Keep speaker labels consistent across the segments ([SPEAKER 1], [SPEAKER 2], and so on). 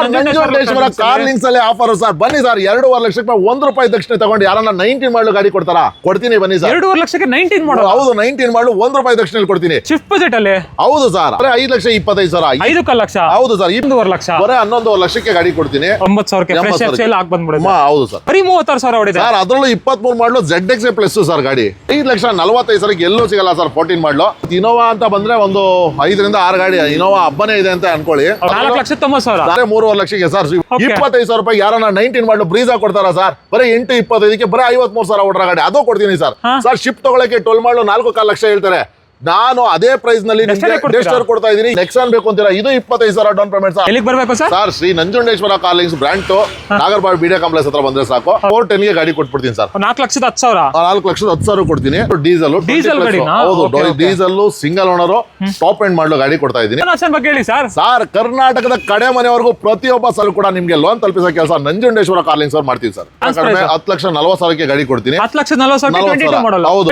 [SPEAKER 1] Nanjundeshwara car links ಅಲ್ಲಿ offer sir. ಬನ್ನಿ sir, 2.5 ಲಕ್ಷಕ್ಕೆ ₹1 ದಕ್ಷಿಣೆ ತಗೊಂಡು ಯಾರನ್ನ 19 ಮಾಡಲು ಗಾಡಿ ಕೊಡ್ತಾರಾ? ಕೊಡ್ತೀನಿ ಬನ್ನಿ ಸರ್.
[SPEAKER 2] 2.5 ಲಕ್ಷಕ್ಕೆ 19 ಮಾಡಲ್?
[SPEAKER 1] ಹೌದು, 19 ಮಾಡಲು ₹1 ದಕ್ಷಿಣೆ ಕೊಡ್ತೀನಿ.
[SPEAKER 2] ಶಿಫ್ಟ್ ಬಜೆಟ್ ಅಲ್ಲಿ?
[SPEAKER 1] ಹೌದು ಸರ್, 5,25,000.
[SPEAKER 2] 5 ಲಕ್ಷ?
[SPEAKER 1] ಹೌದು ಸರ್,
[SPEAKER 2] 1.5 ಲಕ್ಷ.
[SPEAKER 1] ಬರೀ 11 ಲಕ್ಷಕ್ಕೆ ಗಾಡಿ ಕೊಡ್ತೀನಿ.
[SPEAKER 2] 9,000 ಆಗಿ ಬಂದ್ಬಿಡುತ್ತೆ.
[SPEAKER 1] ಹೌದು ಸರ್,
[SPEAKER 2] ಬರೀ 36,000 ಹೊಡಿದೆ
[SPEAKER 1] ಸರ್. ಅದರಲ್ಲೂ 23 ಮಾಡಲು ZX ಪ್ಲಸ್ ಸರ್ ಗಾಡಿ. 5,45,000 ಎಲ್ಲೂ ಸಿಗಲ್ಲ ಸರ್. 14 ಮಾಡಲು ಇನೋವಾ ಅಂತ ಬಂದ್ರೆ ಒಂದು 5 ರಿಂದ 6 ಗಾಡಿ ಇನೋವಾ ಹಬ್ಬನೇ ಇದೆ ಅಂತ ಅನ್ಕೊಳ್ಳಿ.
[SPEAKER 2] 4,90,000.
[SPEAKER 1] 3.5 ಲಕ್ಷಕ್ಕೆ ಸರ್. 25,000 ರೂಪಾಯಿ ಯಾರನ್ನ 19 ಮಾಡಲು ಬ್ರೀಜಾ ಕೊಡ್ತಾರಾ ಸರ್? ಬರೀ 8.25ಕ್ಕೆ ಬರೀ 53,000 ಹೊಡ್ರ ಗಾಡಿ ಅದು ಕೊಡ್ತೀನಿ ಸರ್. ಸರ್ ಶಿಫ್ಟ್ ತಗೊಳಕ್ಕೆ 12 ಮಾಡಲು 4.25 ಲಕ್ಷ ಹೇಳ್ತಾರೆ. ನಾನು ಅದೇ ಪ್ರೈಸ್ ನಲ್ಲಿ ಡೆಸ್ಟರ್ ಕೊಡ್ತಾ ಇದೀನಿ. ನೆಕ್ಸಾನ್ ಬೇಕು ಅಂತೀರಾ? ಇದು 25,000 ಡೌನ್ ಪೇಮೆಂಟ್ ಸರ್.
[SPEAKER 2] ಎಲ್ಲಿಗೆ ಬರಬೇಕು sir?
[SPEAKER 1] Sir, Shri Nanjundeshwara car links brand Nagarbhavi BDA complex ಹತ್ರ ಬಂದ್ರೆ ಸಾಕು. 410 ಗೆ ಗಾಡಿ ಕೊಟ್ಬಿಡ್ತೀನಿ ಸರ್.
[SPEAKER 2] 4,10,000.
[SPEAKER 1] 4,10,000 ಕೊಡ್ತೀನಿ. ಡೀಸೆಲ್
[SPEAKER 2] ಗಾಡಿ?
[SPEAKER 1] ಹೌದು, diesel single owner top end model ಗಾಡಿ ಕೊಡ್ತಾ ಇದೀನಿ.
[SPEAKER 2] ಬಗ್ಗೆ ಹೇಳಿ ಸರ್.
[SPEAKER 1] ಸರ್, ಕರ್ನಾಟಕದ ಕಡೆ ಮನೆವರೆಗೂ ಪ್ರತಿಯೊಬ್ಬ ಸರ್ ಕೂಡ ನಿಮ್ಗೆ ಲೋನ್ ತಲುಪಿಸೋ ಕೆಲಸ ನಂಜುಂಡೇಶ್ವರ ಕಾರ್ ಲಿಂಕ್ಸ್ ಅವ್ರು ಮಾಡ್ತೀವಿ ಸರ್. ಕಡಿಮೆ 10,40,000ಕ್ಕೆ ಗಾಡಿ ಕೊಡ್ತೀನಿ.
[SPEAKER 2] 10,40,000
[SPEAKER 1] ಹೌದು,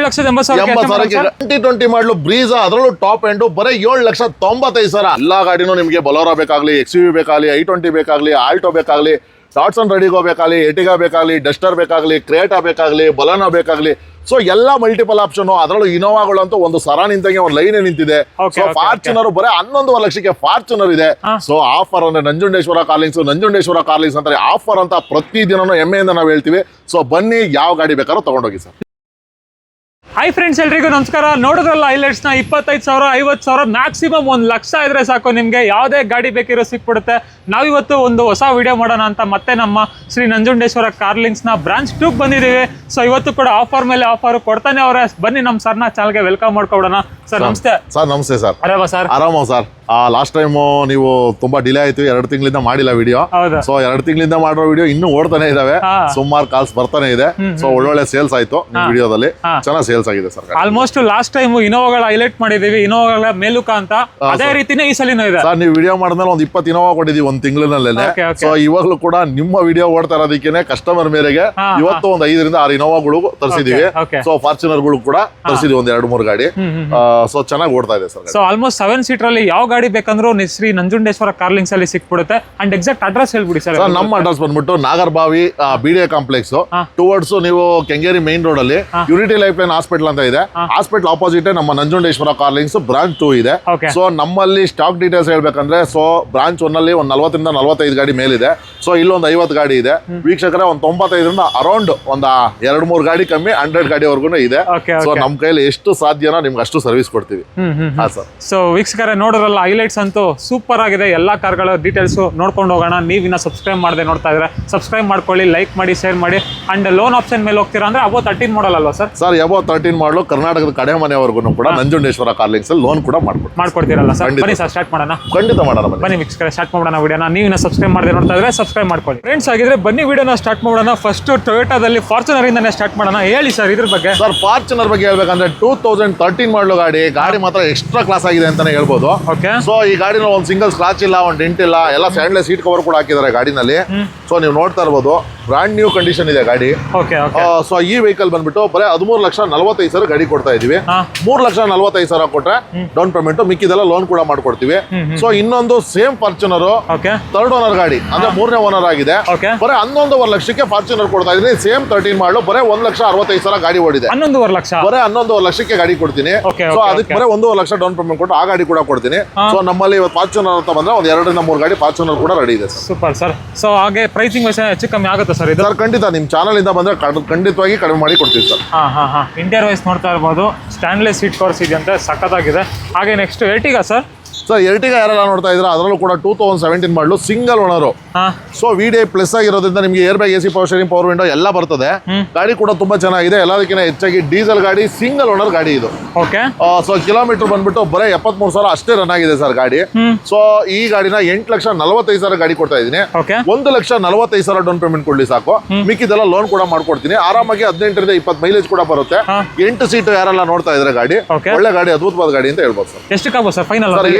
[SPEAKER 1] 2020 ಮಾಡಲು ಬ್ರೀಜಾ, ಅದರಲ್ಲೂ ಟಾಪ್ ಎಂಡ್ ಬರೀ 7,95,000. ಎಲ್ಲಾ ಗಾಡಿನೂ ನಿಮಗೆ ಬೊಲೋರಾ ಬೇಕಾಗ್ಲಿ, XUV ಬೇಕಾಗ್ಲಿ, i20 ಬೇಕಾಗ್ಲಿ, ಆಲ್ಟೋ ಬೇಕಾಗ್ಲಿ, ಡಾಟ್ಸನ್ ರೆಡಿಗೋ ಬೇಕಾಗ್ಲಿ, ಎಟಿಗಾ ಬೇಕಾಗ್ಲಿ, ಡಸ್ಟರ್ ಬೇಕಾಗ್ಲಿ, ಕ್ರೇಟಾ ಬೇಕಾಗ್ಲಿ, ಬೊಲೋನಾ ಬೇಕಾಗ್ಲಿ, ಸೊ ಎಲ್ಲ ಮಲ್ಟಿಪಲ್ ಆಪ್ಷನ್. ಅದರಲ್ಲೂ ಇನೋವಾಗಳು ಅಂತೂ ಒಂದು ಸರ ನಿಂತಂಗೆ ಒಂದು ಲೈನ್ ನಿಂತಿದೆ. ಸೊ ಫಾರ್ಚುನರ್ ಬರೀ 11 ಲಕ್ಷಕ್ಕೆ ಫಾರ್ಚುನರ್ ಇದೆ. ಸೊ ಆಫರ್ ಅಂದ್ರೆ ನಂಜುಂಡೇಶ್ವರ ಕಾರ್ ಲಿಂಕ್ಸ್ ಅಂತಾರೆ ಆಫರ್ ಅಂತ ಪ್ರತಿ ದಿನನೂ ಹೆಮ್ಮೆಯಿಂದ ನಾವು ಹೇಳ್ತೀವಿ. ಸೊ ಬನ್ನಿ, ಯಾವ ಗಾಡಿ ಬೇಕಾದ್ರೂ ತಗೊಂಡೋಗಿ ಸರ್.
[SPEAKER 2] ಹಾಯ್ ಫ್ರೆಂಡ್ಸ್, ಎಲ್ರಿಗೂ ನಮಸ್ಕಾರ. ನೋಡಿದ್ರಲ್ಲ ಹೈಲೈಟ್ಸ್ ನ 25,000, 50,000, ಮ್ಯಾಕ್ಸಿಮಮ್ 1 ಲಕ್ಷ ಇದ್ರೆ ಸಾಕು ನಿಮ್ಗೆ ಯಾವುದೇ ಗಾಡಿ ಬೇಕಿರೋ ಸಿಕ್ಬಿಡುತ್ತೆ. ನಾವಿವತ್ತು ಒಂದು ಹೊಸ ವಿಡಿಯೋ ಮಾಡೋಣ ಅಂತ ಮತ್ತೆ ನಮ್ಮ ಶ್ರೀ ನಂಜುಂಡೇಶ್ವರ ಕಾರ್ ಲಿಂಕ್ಸ್ ನ ಬ್ರಾಂಚ್ 2 ಬಂದಿದ್ದೀವಿ. ಸೊ ಇವತ್ತು ಕೂಡ ಆಫರ್ ಮೇಲೆ ಆಫರ್ ಕೊಡ್ತಾನೆ ಅವರೇ. ಬನ್ನಿ ನಮ್ಮ ಸರ್ನ ಚಾನಲ್ಗೆ ವೆಲ್ಕಮ್ ಮಾಡ್ಕೊಬಿಡೋಣ. ಸರ್ ನಮಸ್ತೆ.
[SPEAKER 1] ಸರ್ ನಮಸ್ತೆ ಸರ್.
[SPEAKER 2] ಆರಾಮ ಸರ್? ಆರಾಮ
[SPEAKER 1] ಸರ್. ಲಾಸ್ಟ್ ಟೈಮ್ ನೀವು ತುಂಬಾ ಡಿಲೇ ಆಯ್ತು, 2 ತಿಂಗಳಿಂದ ಮಾಡಿಲ್ಲ ವಿಡಿಯೋ. ಸೊ 2 ತಿಂಗಳಿಂದ ಮಾಡಿರೋ ವಿಡಿಯೋ ಇನ್ನೂ ಓಡ್ತಾನೆ ಇದಾವೆ, ಸುಮಾರು ಕಾಲ್ಸ್ ಬರ್ತಾನೆ ಇದೆ. ಸೊ ಒಳ್ಳೊಳ್ಳೆ ಸೇಲ್ಸ್ ಆಯ್ತು ನಿಮ್ ವಿಡಿಯೋದಲ್ಲಿ, ಚೆನ್ನಾಗಿ ಸೇಲ್ಸ್ ಆಗಿದೆ ಸರ್.
[SPEAKER 2] ಆಲ್ಮೋಸ್ಟ್ ಲಾಸ್ಟ್ ಟೈಮ್ ಇನೋವಾಗಳ ಹೈಲೈಟ್ ಮಾಡಿದೀವಿ, ಇನೋವಾಗಳ ಮೇಲುಕ ಅಂತ. ಅದೇ ರೀತಿನೇ ಈ ಸಲಿನೂ ಇದೆ
[SPEAKER 1] ಸರ್. ನೀವು ವಿಡಿಯೋ ಮಾಡಿದ್ಮೇಲೆ ಒಂದು 20 ಇನೋವಾ ಕೊಟ್ಟಿದೀವಿ 1 ತಿಂಗಳಿನಲ್ಲೇ. ಸೊ ಇವಾಗ್ಲೂ ಕೂಡ ನಿಮ್ಮ ವಿಡಿಯೋ ಓಡ್ತಾ ಇರೋದಕ್ಕೆ ಕಸ್ಟಮರ್ ಮೇರೆಗೆ ಇವತ್ತು ಒಂದು 5 ರಿಂದ 6 ಇನೋವಾಗಳು ತರಿಸಿದೀವಿ. ಸೊ ಫಾರ್ಚುನರ್ ಗಳು ಕೂಡ ತರಿಸಿದೀವಿ, ಒಂದು 2-3 ಗಾಡಿ. ಸೊ ಚೆನ್ನಾಗಿ ಓಡ್ತಾ ಇದೆ ಸರ್.
[SPEAKER 2] ಸೊ ಆಲ್ಮೋಸ್ಟ್ 7 ಸೀಟರ್ ಅಲ್ಲಿ ಯಾವ ಗಾಡಿ ಬೇಕಂದ್ರೂ ಶ್ರೀ ನಂಜುಂಡೇಶ್ವರ ಕಾರ್ ಲಿಂಕ್ಸ್ ಅಲ್ಲಿ ಸಿಕ್ಬಿಡುತ್ತೆ. ಅಂಡ್ ಎಕ್ಸಾಕ್ಟ್ ಅಡ್ರೆಸ್ ಹೇಳ್ಬಿಡಿ ಸರ್.
[SPEAKER 1] ನಮ್ಮ ಅಡ್ರೆಸ್ ಬಂದ್ಬಿಟ್ಟು ನಾಗರಬಾವಿ ಬಿಡಿಎ ಕಾಂಪ್ಲೆಕ್ಸ್ ಟುವರ್ಡ್ಸ್ ನೀವು ಕೆಂಗೇರಿ ಮೈನ್ ರೋಡ್ ಅಲ್ಲಿ ಯೂನಿಟಿ ಲೈಫ್ ಲೈನ್ ಹಾಸ್ಪಿಟಲ್ ಅಂತ ಇದೆ. ಹಾಸ್ಪಿಟಲ್ ಆಪೋಸಿಟ್ ನಮ್ಮ ನಂಜುಂಡೇಶ್ವರ ಕಾರ್ ಲಿಂಕ್ಸ್ ಬ್ರಾಂಚ್ 2 ಇದೆ. ಸೊ ನಮ್ಮಲ್ಲಿ ಸ್ಟಾಕ್ ಡೀಟೇಲ್ಸ್ ಹೇಳ್ಬೇಕಂದ್ರೆ, ಸೊ ಬ್ರಾಂಚ್ 1 ಅಲ್ಲಿ ಒಂದು 40 ರಿಂದ 45 ಗಾಡಿ ಮೇಲಿದೆ. ಸೊ ಇಲ್ಲೊಂದು 50 ಗಾಡಿ ಇದೆ. ವೀಕ್ಷಕರೇ, ಒಂದು 95 ರಿಂದ ಅರೌಂಡ್ ಒಂದು 2-3 ಗಾಡಿ ಕಮ್ಮಿ 100 ಗಾಡಿವರೆಗೂ ಇದೆ. ಸೊ ನಮ್ ಕೈಲಿ ಎಷ್ಟು ಸಾಧ್ಯನೋ ನಿಮ್ಗೆ ಅಷ್ಟು ಸರ್ವಿಸ್ ಕೊಡ್ತೀವಿ.
[SPEAKER 2] ಸೊ ವೀಕ್ಷಕರೇ, ನೋಡಿದ್ರಲ್ಲ ಹೈಲೈಟ್ಸ್ ಅಂತೂ ಸೂಪರ್ ಆಗಿದೆ. ಎಲ್ಲಾ ಕಾರ್ಗಳ ಡೀಟೇಲ್ಸ್ ನೋಡ್ಕೊಂಡು ಹೋಗೋಣ. ನೀವಿನ್ನ ಸಬ್ಸ್ಕ್ರೈಬ್ ಮಾಡದೆ ನೋಡ್ತಾ ಇದ್ರೆ ಸಬ್ಸ್ಕ್ರೈಬ್ ಮಾಡ್ಕೊಳ್ಳಿ, ಲೈಕ್ ಮಾಡಿ, ಶೇರ್ ಮಾಡಿ. ಅಂಡ್ ಲೋನ್ ಆಪ್ಷನ್ ಮೇಲೆ ಹೋಗ್ತೀರಾ ಅಂದ್ರೆ ಅಬೋ 13 ಮಾಡಲ್ ಅಲ್ವಾ ಸರ್?
[SPEAKER 1] ಸರ್ ಅಬೋ 13 ಮಾಡಲು ಕರ್ನಾಟಕದ ಕಡೆ ಮನೆವರೆಗೂ ಕೂಡ ನಂಜುಂಡೇಶ್ವರ ಕಾರ್ ಲಿಂಕ್ಸ್ ಲೋನ್ ಕೂಡ
[SPEAKER 2] ಮಾಡ್ಕೊಡ್ತೀರಲ್ಲ ಸರ್? ಬನ್ನಿ ಸರ್, ಸ್ಟಾರ್ಟ್ ಮಾಡೋಣ.
[SPEAKER 1] ಖಂಡಿತ ಮಾಡೋಣ.
[SPEAKER 2] ಬನ್ನಿ ವೀಕ್ಷಕರೇ, ಸ್ಟಾರ್ಟ್ ಮಾಡೋಣ ವಿಡಿಯೋನ. ನೀವಿನ್ನ ಸಬ್ಸ್ಕ್ರೈಬ್ ಮಾಡದೆ ನೋಡ್ತಾ ಇದ್ರೆ ಸಬ್ಸ್ಕ್ರೈಬ್ ಮಾಡ್ಕೊಳ್ಳಿ. ಫ್ರೆಂಡ್ಸ್ ಆಗಿದ್ರೆ ಬನ್ನಿ ವಿಡಿಯೋನ ಸ್ಟಾರ್ಟ್ ಮಾಡೋಣ. ಫಸ್ಟ್ ಟೊಯೋಟಾದಲ್ಲಿ ಫಾರ್ಚುನರ್ ಇಂದಾನೆ ಸ್ಟಾರ್ಟ್ ಮಾಡೋಣ. ಹೇಳಿ ಸರ್ ಇದ್ರ ಬಗ್ಗೆ.
[SPEAKER 1] ಸರ್ ಫಾರ್ಚುನರ್ ಬಗ್ಗೆ ಹೇಳ್ಬೇಕಂದ್ರೆ 2013 ಮಾಡಲು ಗಾಡಿ ಮಾತ್ರ ಎಕ್ಸ್ಟ್ರಾ ಕ್ಲಾಸ್ ಆಗಿದೆ ಅಂತಾನೆ ಹೇಳ್ಬೋದು. ಸೊ ಈ ಗಾಡಿನ ಒಂದು ಸಿಂಗಲ್ ಸ್ಕ್ರಾಚ್ ಇಲ್ಲ, ಒಂದು ಡೆಂಟ್ ಇಲ್ಲ, ಎಲ್ಲ ಸ್ಟ್ಯಾಂಡ್ಲೆಸ್ ಸೀಟ್ ಕವರ್ ಕೂಡ ಹಾಕಿದ್ದಾರೆ ಗಾಡಿನಲ್ಲಿ. ಸೊ ನೀವು ನೋಡ್ತಾ ಇರ್ಬೋದು, ಬ್ರಾಂಡ್ ನ್ಯೂ ಕಂಡೀಷನ್ ಇದೆ ಗಾಡಿ. ಸೊ ಈ ವೆಹಿಕಲ್ ಬಂದ್ಬಿಟ್ಟು ಬರೀ 13,45,000 ಗಾಡಿ ಕೊಡ್ತಾ ಇದೀವಿ. 3,45,000 ಕೊಟ್ರೆ ಡೌನ್ ಪೇಮೆಂಟ್, ಮಿಕ್ಕಿದೆಲ್ಲ ಲೋನ್ ಕೂಡ ಮಾಡ್ಕೊಡ್ತೀವಿ. ಸೊ ಇನ್ನೊಂದು ಸೇಮ್ ಫಾರ್ಚುನರ್ 3rd ಓನರ್ ಗಾಡಿ, ಅಂದ್ರೆ 3ನೇ ಓನರ್ ಆಗಿದೆ. ಬರೀ 11.5 ಲಕ್ಷಕ್ಕೆ ಫಾರ್ಚುನರ್ ಕೊಡ್ತಾ ಇದೀನಿ. ಸೇಮ್ 13 ಮಾಡಲು ಬರೀ 1,65,000 ಗಾಡಿ ಓಡಿದೆ.
[SPEAKER 2] 11.5 ಲಕ್ಷ
[SPEAKER 1] ಬರೀ 11.5 ಲಕ್ಷಕ್ಕೆ ಗಾಡಿ ಕೊಡ್ತೀನಿ. ಸೊ ಅದಕ್ಕೆ ಬರೀ 1.5 ಲಕ್ಷ ಡೌನ್ ಪೇಮೆಂಟ್ ಕೊಟ್ಟು ಆ ಗಾಡಿ ಕೂಡ ಕೊಡ್ತೀನಿ. ಸೊ ನಮ್ಮಲ್ಲಿ ಇವತ್ತು ಫಾರ್ಚುನರ್ ಅಂತ ಬಂದ್ರೆ ಒಂದು 2 ರಿಂದ 3 ಗಾಡಿ ಫಾರ್ಚುನರ್ ಕೂಡ ರೆಡಿ ಇದೆ.
[SPEAKER 2] Super sir. ಸೊ ಹಾಗೆ ಪ್ರೈಸಿಂಗ್ ಹೆಚ್ಚು ಕಮ್ಮಿ ಆಗುತ್ತೆ ಸರ್ ಇದು?
[SPEAKER 1] ಸರ್ ಖಂಡಿತ, ನಿಮ್ ಚಾನಲ್ ಇಂದ ಬಂದ್ರೆ ಖಂಡಿತವಾಗಿ ಕಡಿಮೆ ಮಾಡಿ ಕೊಡ್ತೀವಿ ಸರ್.
[SPEAKER 2] ಇಂಟೀರಿಯರ್ ವೈಸ್ ನೋಡ್ತಾ ಇರ್ಬೋದು, ಸ್ಟ್ಯಾನ್ಲೆಸ್ ಸೀಟ್ ಕವರ್ಸ್ ಇದೆಯಂತೆ, ಸಖತ್ತಾಗಿದೆ. ಹಾಗೆ next Ertiga sir.
[SPEAKER 1] Sir Ertiga ಯಾರೆಲ್ಲ ನೋಡ್ತಾ ಇದ್ರೆ ಅದರಲ್ಲೂ ಕೂಡ 2017 ಮಾಡಲು single owner. So VDI plus ಆಗಿರೋದ್ರಿಂದ ನಿಮಗೆ air bag, AC, power steering, power window ಎಲ್ಲ ಬರ್ತದೆ. ಗಾಡಿ ಕೂಡ ತುಂಬಾ ಚೆನ್ನಾಗಿದೆ. ಎಲ್ಲದಕ್ಕಿಂತ ಹೆಚ್ಚಾಗಿ ಡೀಸೆಲ್ ಗಾಡಿ, ಸಿಂಗಲ್ ಓನರ್ ಗಾಡಿ ಇದು. ಸೊ ಕಿಲೋಮೀಟರ್ ಬಂದ್ಬಿಟ್ಟು ಬರೀ 73,000 ಅಷ್ಟೇ ರನ್ ಆಗಿದೆ ಸರ್ ಗಾಡಿ. ಸೊ ಈ ಗಾಡಿನ 8,45,000 ಗಾಡಿ ಕೊಡ್ತಾ ಇದೀನಿ. 1,45,000 ಡೌನ್ ಪೇಮೆಂಟ್ ಕೊಡ್ಲಿ ಸಾಕು, ಮಿಕ್ಕಿದೆಲ್ಲ ಲೋನ್ ಕೂಡ ಮಾಡ್ಕೊಡ್ತೀನಿ. ಆರಾಮಾಗಿ 18 ರಿಂದ 20 ಮೈಲೇಜ್ ಕೂಡ ಬರುತ್ತೆ. 8 ಸೀಟ್ ಯಾರೆಲ್ಲ ನೋಡ್ತಾ ಇದ್ರೆ ಗಾಡಿ ಒಳ್ಳೆ ಗಾಡಿ, ಅದ್ಭುತವಾದ ಗಾಡಿ ಅಂತ ಹೇಳ್ಬೋದು ಸರ್.
[SPEAKER 2] ಎಷ್ಟು ಸರ್ ಫೈನಲ್?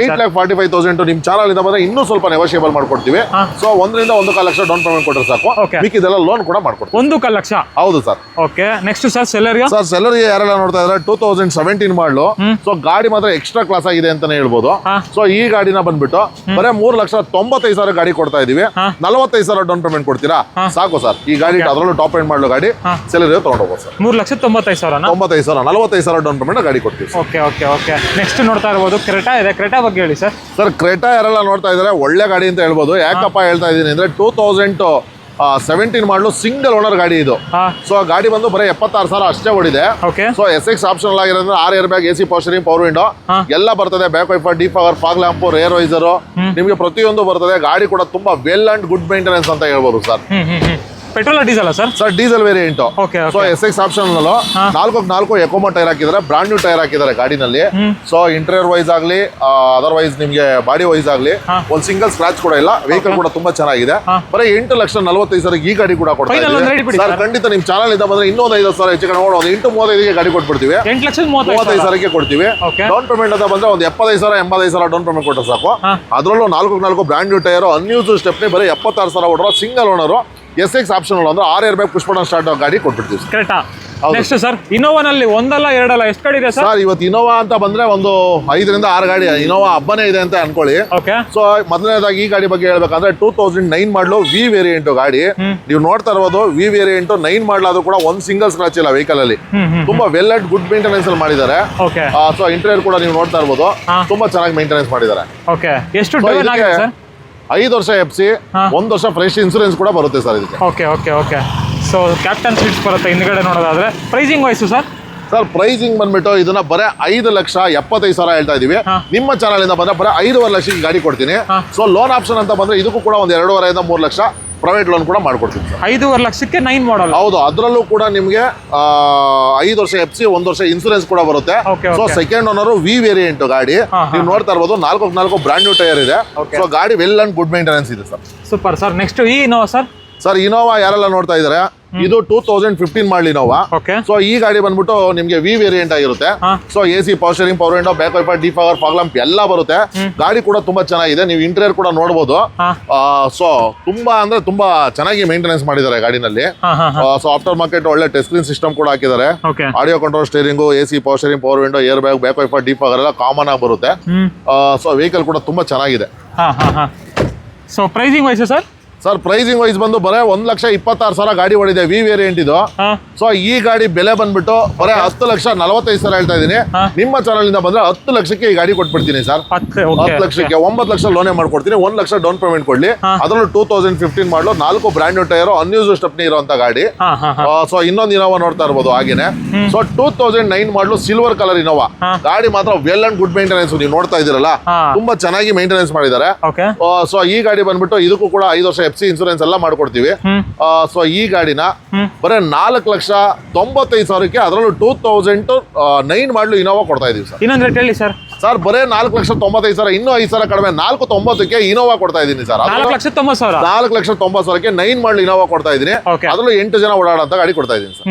[SPEAKER 1] 8,45,000 ನಿಮ್ ಚಾನಲ್ ಇಂದ ಬಂದ್ರೆ ಇನ್ನೂ ಸ್ವಲ್ಪ ನೆಗೋಷಿಯಬಲ್ ಮಾಡ್ಕೊಡ್ತೀವಿ. ಸೊ 1ರಿಂದ 1.25 ಲಕ್ಷ ಡೌನ್ ಪೇಮೆಂಟ್ ಕೊಟ್ಟರೆ ಸಾಕು, ಮಿಕ್ಕಿದೆಲ್ಲ ಲೋನ್ ಕೂಡ ಮಾಡ್ಕೊಡ್ತೀವಿ.
[SPEAKER 2] 1 ಲಕ್ಷ?
[SPEAKER 1] ಹೌದು sir.
[SPEAKER 2] Okay, next sir Celerio.
[SPEAKER 1] Sir Celerio ಯಾರೆಲ್ಲ ನೋಡ್ತಾ ಇದ್ರೆ 2017 ಮಾಡಲು. ಸೊ ಗಾಡಿ ಮಾತ್ರ ಎಕ್ಸ್ಟ್ರಾ ಕ್ಲಾಸ್ ಆಗಿದೆ ಅಂತಾನೆ ಹೇಳ್ಬೋದು. ಸೊ ಈ ಗಾಡಿನ ಬಂದ್ಬಿಟ್ಟು ಬರೀ 3,95,000 ಗಾಡಿ ಕೊಡ್ತಾ ಇದೀವಿ. 45,000 ಡೌನ್ ಪೇಮೆಂಟ್ ಕೊಡ್ತೀರಾ ಸಾಕು ಸರ್. ಈ ಗಾಡಿ ಅದರಲ್ಲೂ ಟಾಪ್ ಎಂಡ್ ಮಾಡಲು ಗಾಡಿ ಸೆಲೆರಿಯೋ ತಗೊಂಡೋಗ್ಬೋದು ಸರ್.
[SPEAKER 2] 3,95,000.
[SPEAKER 1] 95,000 45,000 ಡೌನ್ ಪೇಮೆಂಟ್ ಗಾಡಿ ಕೊಡ್ತೀವಿ.
[SPEAKER 2] Okay okay okay. ನೆಕ್ಸ್ಟ್ ನೋಡ್ತಾ ಇರ್ಬೋದು ಕ್ರೆಟಾ ಇದೆ. ಕ್ರೆಟಾ ಬಗ್ಗೆ ಹೇಳಿ ಸರ್.
[SPEAKER 1] ಸರ್ ಕ್ರೆಟಾ ಯಾರೆಲ್ಲ ನೋಡ್ತಾ ಇದ್ದಾರೆ ಒಳ್ಳೆ ಗಾಡಿ ಅಂತ ಹೇಳ್ಬೋದು. ಯಾಕಪ್ಪ ಹೇಳ್ತಾ ಇದ್ದೀನಿ ಅಂದ್ರೆ 2017 ಮಾಡಲು ಸಿಂಗಲ್ ಓನರ್ ಗಾಡಿ ಇದು. ಸೊ ಗಾಡಿ ಬಂದು ಬರೀ 76,000 ಅಷ್ಟೇ ಓಡಿದೆ. ಸೊ SX ಆಪ್ಷನಲ್ ಆಗಿರೋದ್ರೆ 6 airbag, AC power steering, power window ಎಲ್ಲ ಬರ್ತದೆ. Back wiper, defogger, fog lamp, rear visor ನಿಮಗೆ ಪ್ರತಿಯೊಂದು ಬರ್ತದೆ. ಗಾಡಿ ಕೂಡ ತುಂಬಾ ವೆಲ್ ಅಂಡ್ ಗುಡ್ ಮೇಂಟೆನೆನ್ಸ್ ಅಂತ ಹೇಳ್ಬೋದು sir.
[SPEAKER 2] Petrol diesel sir?
[SPEAKER 1] Sir diesel variant. So SX option 4 ಎಕೋಮಾ ಟೈರ್ ಹಾಕಿದ್ದಾರೆ, ಬ್ರಾಂಡ್ ನ್ಯೂ ಟೈರ್ ಹಾಕಿದ್ದಾರೆ ಗಾಡಿನಲ್ಲಿ. ಸೊ ಇಂಟೀರಿಯರ್ ವೈಸ್ ಆಗ್ಲಿ ಅದರ್ವೈಸ್ ನಿಮ್ಗೆ ಬಾಡಿ ವೈಸ್ ಆಗ್ಲಿ ಒಂದು ಸಿಂಗಲ್ ಸ್ಕ್ರಾಚ್ ಕೂಡ ಇಲ್ಲ. ವೆಹಿಕಲ್ ಕೂಡ ತುಂಬಾ ಚೆನ್ನಾಗಿದೆ. ಬರೀ 8,45,000 ಈ ಗಾಡಿ ಕೂಡ ಕೊಡ್ತಾ ಇದ್ದೀವಿ ಸರ್. ಖಂಡಿತ ನಿಮ್ ಚಾನಲ್ ಇಂದ ಬಂದ್ರೆ ಇನ್ನೊಂದು 5,000 ಹೆಚ್ಚು ಕಡೆ ಒಂದು 8,35,000 ಗಾಡಿ ಕೊಟ್ಬಿಡ್ತೀವಿ. 8,35,000 ಕೊಡ್ತೀವಿ. ಡೌನ್ ಪೇಮೆಂಟ್ ಅಂತ ಬಂದ್ರೆ ಒಂದು 75,000 85,000 ಡೌನ್ ಪೇಮೆಂಟ್ ಕೊಟ್ಟರೆ ಸಾಕು. ಅದರಲ್ಲೂ 4 brand new tyre, unused stepney, ಬರೀ 76,000 ಓಡೋ ಸಿಂಗಲ್ ಓನರು. SX ಆಪ್ಷನ್ ಅಂದ್ರೆ 6 airbag, push button start ಗಾಡಿ ಕೊಟ್ಬಿಡ್ತೀವಿ.
[SPEAKER 2] ಕ್ರೆಟಾ. ನೆಕ್ಸ್ಟ್ ಸರ್ ಇನೋವಾನಲ್ಲಿ 1 2 ಎಷ್ಟು ಗಾಡಿ ಇದೆ ಸರ್?
[SPEAKER 1] ಇವತ್ತು ಇನೋವಾ ಅಂತ ಬಂದ್ರೆ ಒಂದು 5ರಿಂದ 6 ಗಾಡಿ. ಇನೋವಾ ಹಬ್ಬನೇ ಇದೆ ಅಂತ ಅನ್ಕೊಳ್ಳಿ. ಸೊ ಮೊದಲನೇದಾಗಿ ಈ ಗಾಡಿ ಬಗ್ಗೆ ಹೇಳ್ಬೇಕಂದ್ರೆ 2009 ಮಾಡಲು ವಿ ವೇರಿಯಂಟ್ ಗಾಡಿ. ನೀವು ನೋಡ್ತಾ ಇರ್ಬೋದು ವಿ ವೇರಿಯಂಟ್ 9 ಮಾಡಲಾದ್ರೂ ಕೂಡ ಒಂದು ಸಿಂಗಲ್ ಸ್ಕ್ರಾಚ್ ಇಲ್ಲ ವೆಹಿಕಲ್ ಅಲ್ಲಿ. ತುಂಬಾ ವೆಲ್ ಅಂಡ್ ಗುಡ್ ಮೇಂಟೆನೆನ್ಸ್ ಅಲ್ಲಿ ಮಾಡಿದ್ದಾರೆ. ಸೊ ಇಂಟೀರಿಯರ್ ಕೂಡ ನೀವು ನೋಡ್ತಾ ಇರ್ಬೋದು ತುಂಬಾ ಚೆನ್ನಾಗಿ ಮೇಂಟೆನೆನ್ಸ್ ಮಾಡಿದ್ದಾರೆ.
[SPEAKER 2] ಎಷ್ಟು
[SPEAKER 1] 5 ವರ್ಷ FC, 1 ವರ್ಷ ಫ್ರೆಶ್ ಇನ್ಸೂರೆನ್ಸ್ ಕೂಡ ಬರುತ್ತೆ ಸರ್ ಇದಕ್ಕೆ.
[SPEAKER 2] Okay okay okay. So captain seats ಬರುತ್ತೆ ಹಿಂದ್ಗಡೆ ನೋಡೋದಾದ್ರೆ. Pricing wise sir?
[SPEAKER 1] Sir pricing ಬಂದ್ಬಿಟ್ಟು ಇದನ್ನ ಬರೀ 5,75,000 ಹೇಳ್ತಾ ಇದೀವಿ. ನಿಮ್ಮ ಚಾನಲ್ ಇಂದ ಬಂದ್ರೆ ಬರೀ 5.5 ಲಕ್ಷಕ್ಕೆ ಗಾಡಿ ಕೊಡ್ತೀನಿ. ಸೊ ಲೋನ್ ಆಪ್ಷನ್ ಅಂತ ಬಂದ್ರೆ ಇದಕ್ಕೂ ಕೂಡ ಒಂದು 2.5ರಿಂದ 3 ಲಕ್ಷ ಪ್ರೈವೇಟ್ ಲೋನ್ ಕೂಡ ಮಾಡ್ಕೊಡ್ತೀನಿ ಸರ್.
[SPEAKER 2] 5.5 ಲಕ್ಷಕ್ಕೆ 9 ಮಾಡಲ್.
[SPEAKER 1] ಹೌದು, ಅದರಲ್ಲೂ ಕೂಡ ನಿಮಗೆ 5 ವರ್ಷ FC, 1 ವರ್ಷ ಇನ್ಸೂರೆನ್ಸ್ ಕೂಡ ಬರುತ್ತೆ. So second owner V variant ಗಾಡಿ ನೀವು ನೋಡ್ತಾ ಇರ್ಬೋದು. 4 ಬ್ರಾಂಡ್ ನ್ಯೂ ಟೈರ್ ಇದೆ. ಸೊ ಗಾಡಿ ವೆಲ್ ಅಂಡ್ ಗುಡ್ ಮೇಂಟೆನೆನ್ಸ್ ಇದೆ ಸರ್.
[SPEAKER 2] Super sir. ನೆಕ್ಸ್ಟ್ ಈ ಇನೋವಾ ಸರ್?
[SPEAKER 1] ಸರ್ ಇನೋವಾ ಯಾರೆಲ್ಲ ನೋಡ್ತಾ ಇದ್ದಾರೆ ಇದು 2015 ಮಾಡಲಿ ಇನೋವಾ. ಸೊ ಈ ಗಾಡಿ ಬಂದ್ಬಿಟ್ಟು ನಿಮ್ಗೆ ವಿ ವೇರಿಯಂಟ್ ಆಗಿರುತ್ತೆ. So AC power steering, power window, back wiper, defogger, fog lamp ಎಲ್ಲ ಬರುತ್ತೆ. ಗಾಡಿ ಕೂಡ ತುಂಬಾ ಚೆನ್ನಾಗಿದೆ. ನೀವು ಇಂಟೀರಿಯರ್ ಕೂಡ ನೋಡಬಹುದು. ಸೊ ತುಂಬಾ ಅಂದ್ರೆ ತುಂಬಾ ಚೆನ್ನಾಗಿ ಮೇಂಟೆನೆನ್ಸ್ ಮಾಡಿದ್ದಾರೆ ಗಾಡಿನಲ್ಲಿ. ಸೊ ಆಫ್ಟರ್ ಮಾರ್ಕೆಟ್ ಒಳ್ಳೆ ಟಚ್ ಸ್ಕ್ರೀನ್ ಸಿಸ್ಟಮ್ ಕೂಡ ಹಾಕಿದ್ದಾರೆ. Audio control steering, AC power steering, power window, air bag, back wiper, defogger ಎಲ್ಲ ಕಾಮನ್ ಆಗಿ ಬರುತ್ತೆ. ಸೊ ವೆಹಿಕಲ್ ಕೂಡ ತುಂಬಾ ಚೆನ್ನಾಗಿದೆ.
[SPEAKER 2] So pricing wise sir?
[SPEAKER 1] Sir pricing wise ಬಂದು ಬರೀ 1,26,000 ಗಾಡಿ ಓಡಿದೆ ವಿ ವೇರಿಯಂಟ್ ಇದು. ಸೊ ಈ ಗಾಡಿ ಬೆಲೆ ಬಂದ್ಬಿಟ್ಟು ಬರೀ 10,45,000 ಹೇಳ್ತಾ ಇದೀನಿ. ನಿಮ್ಮ ಚಾನಲ್ ಇಂದ ಬಂದ್ರೆ 10 ಲಕ್ಷಕ್ಕೆ ಈ ಗಾಡಿ ಕೊಟ್ಬಿಡ್ತೀನಿ ಸರ್. 10 ಲಕ್ಷಕ್ಕೆ 9 ಲಕ್ಷ ಲೋನೇ ಮಾಡ್ಕೊಡ್ತೀನಿ. 1 ಲಕ್ಷ ಡೌನ್ ಪೇಮೆಂಟ್ ಕೊಡ್ಲಿ. ಅದರಲ್ಲೂ 2015 ಮಾಡಲು 4 brand new tyre, unused stepney ಇರುವಂತ ಗಾಡಿ. ಸೊ ಇನ್ನೊಂದು ಇನೋವಾ ನೋಡ್ತಾ ಇರ್ಬೋದು ಹಾಗೇನೆ. ಸೊ 2009 ಮಾಡಲು ಸಿಲ್ವರ್ ಕಲರ್ ಇನೋವಾ ಗಾಡಿ ಮಾತ್ರ ವೆಲ್ ಅಂಡ್ ಗುಡ್ ಮೇಂಟೆನೆನ್ಸ್. ನೀವು ನೋಡ್ತಾ ಇದೀರಲ್ಲ ತುಂಬಾ ಚೆನ್ನಾಗಿ ಮೇಂಟೆನೆನ್ಸ್ ಮಾಡಿದ್ದಾರೆ. ಸೊ ಈ ಗಾಡಿ ಬಂದ್ಬಿಟ್ಟು ಇದಕ್ಕೂ ಕೂಡ 5 ವರ್ಷ FC ಇನ್ಸೂರೆನ್ಸ್ ಎಲ್ಲ ಮಾಡ್ಕೊಡ್ತೀವಿ. ಸೊ ಈ ಗಾಡಿನ ಬರೀ 4,95,000ಕ್ಕೆ ಅದರಲ್ಲೂ 2009 ಮಾಡಲು ಇನೋವಾ ಕೊಡ್ತಾ ಇದೀವಿ ಸರ್.
[SPEAKER 2] ಇನ್ನೊಂದು ರೇಟ್ ಹೇಳಿ ಸರ್.
[SPEAKER 1] ಸರ್ ಬರೀ 4,95,000, ಇನ್ನೂ 5,000 ಕಡಿಮೆ 4,90,000ಕ್ಕೆ ಇನೋವಾ ಕೊಡ್ತಾ ಇದೀನಿ ಸರ್.
[SPEAKER 2] 4,90,000
[SPEAKER 1] 4,90,000ಕ್ಕೆ 9 ಮಾಡಲು ಇನೋವಾ ಕೊಡ್ತಾ ಇದೀನಿ. ಅದರಲ್ಲೂ 8 ಜನ ಓಡಾಡಂತ ಗಾಡಿ ಕೊಡ್ತಾ ಇದೀನಿ ಸರ್.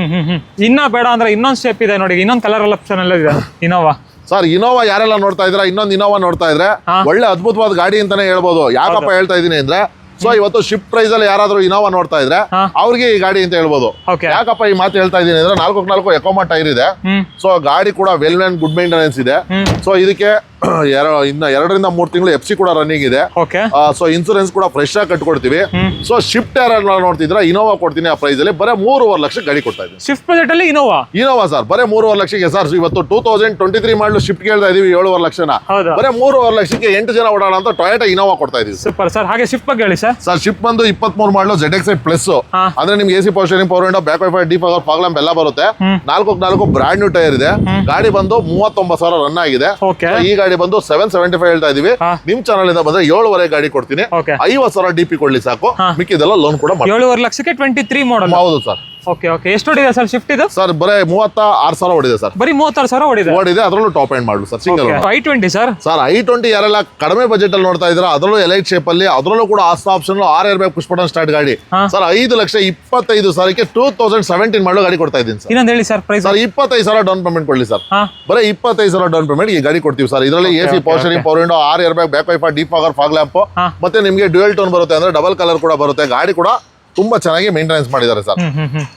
[SPEAKER 2] ಇನ್ನ ಬೇಡ ಅಂದ್ರೆ ಇನ್ನೊಂದು ಸ್ಟೆಪ್ ಇದೆ ನೋಡಿ, ಇನ್ನೊಂದು ಕಲರ್ ಆಪ್ಷನ್ ಎಲ್ಲ ಇದೆ ಇನೋವಾ.
[SPEAKER 1] ಸರ್ ಇನೋವಾ ಯಾರೆಲ್ಲ ನೋಡ್ತಾ ಇದ್ರೆ ಇನ್ನೊಂದು ಇನೋವಾ ನೋಡ್ತಾ ಇದ್ರೆ ಒಳ್ಳೆ ಅದ್ಭುತವಾದ ಗಾಡಿ ಅಂತಾನೆ ಹೇಳ್ಬೋದು. ಯಾಕಪ್ಪ ಹೇಳ್ತಾ ಇದೀನಿ ಅಂದ್ರೆ ಸೊ ಇವತ್ತು ಶಿಫ್ಟ್ ಪ್ರೈಸ್ ಅಲ್ಲಿ ಯಾರಾದ್ರೂ ಇನೋವಾ ನೋಡ್ತಾ ಇದ್ರೆ ಅವ್ರಿಗೆ ಈ ಗಾಡಿ ಅಂತ ಹೇಳ್ಬೋದು. ಯಾಕಪ್ಪ ಈ ಮಾತು ಹೇಳ್ತಾ ಇದೀನಿ ಅಂದ್ರೆ 4 ಎಕೋಮಾ ಟೈರ್ ಇದೆ. ಸೊ ಗಾಡಿ ಕೂಡ ವೆಲ್ ಅಂಡ್ ಗುಡ್ ಮೇಂಟೆನೆನ್ಸ್ ಇದೆ. ಸೊ ಇದಕ್ಕೆ ಇನ್ನ 2ರಿಂದ 3 ತಿಂಗಳು FC ಕೂಡ ರನ್ನಿಂಗ್ ಇದೆ. ಸೊ ಇನ್ಸೂರೆನ್ಸ್ ಕೂಡ ಫ್ರೆಶ್ ಆಗಿ ಕಟ್ಕೊಡ್ತೀವಿ. ಸೊ ಶಿಫ್ಟ್ ಯಾರೆಲ್ಲ ನೋಡ್ತಿದ್ರೆ ಇನೋವಾ ಕೊಡ್ತೀನಿ ಆ ಪ್ರೈಸ್ ಅಲ್ಲಿ ಬರೀ 3.5 ಲಕ್ಷ ಗಾಡಿ ಕೊಡ್ತಾ ಇದ್ದೀನಿ.
[SPEAKER 2] ಶಿಫ್ಟ್ ಬಜೆಟ್ ಅಲ್ಲಿ ಇನೋವಾ ಸರ್ ಬರೀ 3.5 ಲಕ್ಷಕ್ಕೆ ಸರ್. ಇವತ್ತು 2023 ಮಾಡಲು ಶಿಫ್ಟ್ ಕೇಳ್ತಾ ಇದೀವಿ 7.5 ಲಕ್ಷನ. ಬರೀ 3.5 ಲಕ್ಷಕ್ಕೆ 8 ಜನ ಓಡಾಡ ಅಂತ ಟೊಯೋಟಾ ಇನೋವಾ ಕೊಡ್ತಾ ಇದೀವಿ. Super sir. ಹಾಗೆ ಶಿಫ್ಟ್ ಬಗ್ಗೆ ಹೇಳಿ ಸರ್.
[SPEAKER 1] ಸರ್ ಶಿಫ್ಟ್ ಬಂದು 23 ಮಾಡಲು ZX8 ಪ್ಲಸ್ ಅಂದ್ರೆ ನಿಮ್ಗೆ AC power steering, power window, back wiper, defogger, fog lamp ಎಲ್ಲ ಬರುತ್ತೆ. 4 ಬ್ರಾಂಡ್ ನ್ಯೂ ಟೈರ್ ಇದೆ. ಗಾಡಿ ಬಂದು 39,000 ರನ್ ಆಗಿದೆ. ಈ ಗಾಡಿ ಬಂದು 775 ಹೇಳ್ತಾ ಇದೀವಿ. ನಿಮ್ ಚಾನಲ್ ಇಂದ ಬಂದ್ರೆ 7.5 ಗಾಡಿ ಕೊಡ್ತೀನಿ. 50,000 DP ಕೊಡ್ಲಿ ಸಾಕು, ಮಿಕ್ಕಿದೆಲ್ಲ ಲೋನ್ ಕೂಡ
[SPEAKER 2] 7.5 ಲಕ್ಷಕ್ಕೆ 23 ಮಾಡಲ್.
[SPEAKER 1] ಹೌದು ಸರ್.
[SPEAKER 2] ಓಕೆ ಓಕೆ ಎಷ್ಟು ಹೊಡಿದೆ ಸರ್ ಶಿಫ್ಟ್ ಇದು
[SPEAKER 1] ಸರ್ ಬರೀ 36,000 ಹೊಡಿದೆ ಸರ್.
[SPEAKER 2] ಬರೀ 36,000 ಹೊಡಿದೆ.
[SPEAKER 1] ಓಡಿದೆ, ಅದರಲ್ಲೂ ಟಾಪ್ ಎಂಡ್ ಮಾಡಲು sir single.
[SPEAKER 2] i20 sir.
[SPEAKER 1] Sir i20 ಯಾರೆಲ್ಲ ಕಡಿಮೆ ಬಜೆಟ್ ಅಲ್ಲಿ ನೋಡ್ತಾ ಇದ್ರ, ಅದರಲ್ಲೂ ಎಲೈಟ್ ಶೇಪ್ ಅಲ್ಲಿ, ಅದರಲ್ಲೂ ಕೂಡ Asta option 6 airbag push button start ಗಾಡಿ ಸರ್. 5,25,000ಕ್ಕೆ 2017 ಮಾಡಲು ಗಾಡಿ ಕೊಡ್ತಾ ಇದ್ದೀನಿ ಸರ್.
[SPEAKER 2] ಇನ್ನೊಂದು ಹೇಳಿ sir price.
[SPEAKER 1] Sir 25,000 down payment ಕೊಡ್ಲಿ ಸರ್. ಬರೀ 25,000 ಡೌನ್ ಪೇಮೆಂಟ್ ಈ ಗಾಡಿ ಕೊಡ್ತೀವಿ ಸರ್. ಇದರಲ್ಲಿ AC power steering, power window, 6 air bag, back wiper, defogger, fog lamp, ಮತ್ತೆ ನಿಮಗೆ ಡ್ಯುಯಲ್ ಟೋನ್ ಬರುತ್ತೆ, ಅಂದ್ರೆ ಡಬಲ್ ಕಲರ್ ಕೂಡ ಬರುತ್ತೆ. ಗಾಡಿ ಕೂಡ ತುಂಬಾ ಚೆನ್ನಾಗಿ ಮೇಂಟೆನೆನ್ಸ್ ಮಾಡಿದ್ದಾರೆ ಸರ್.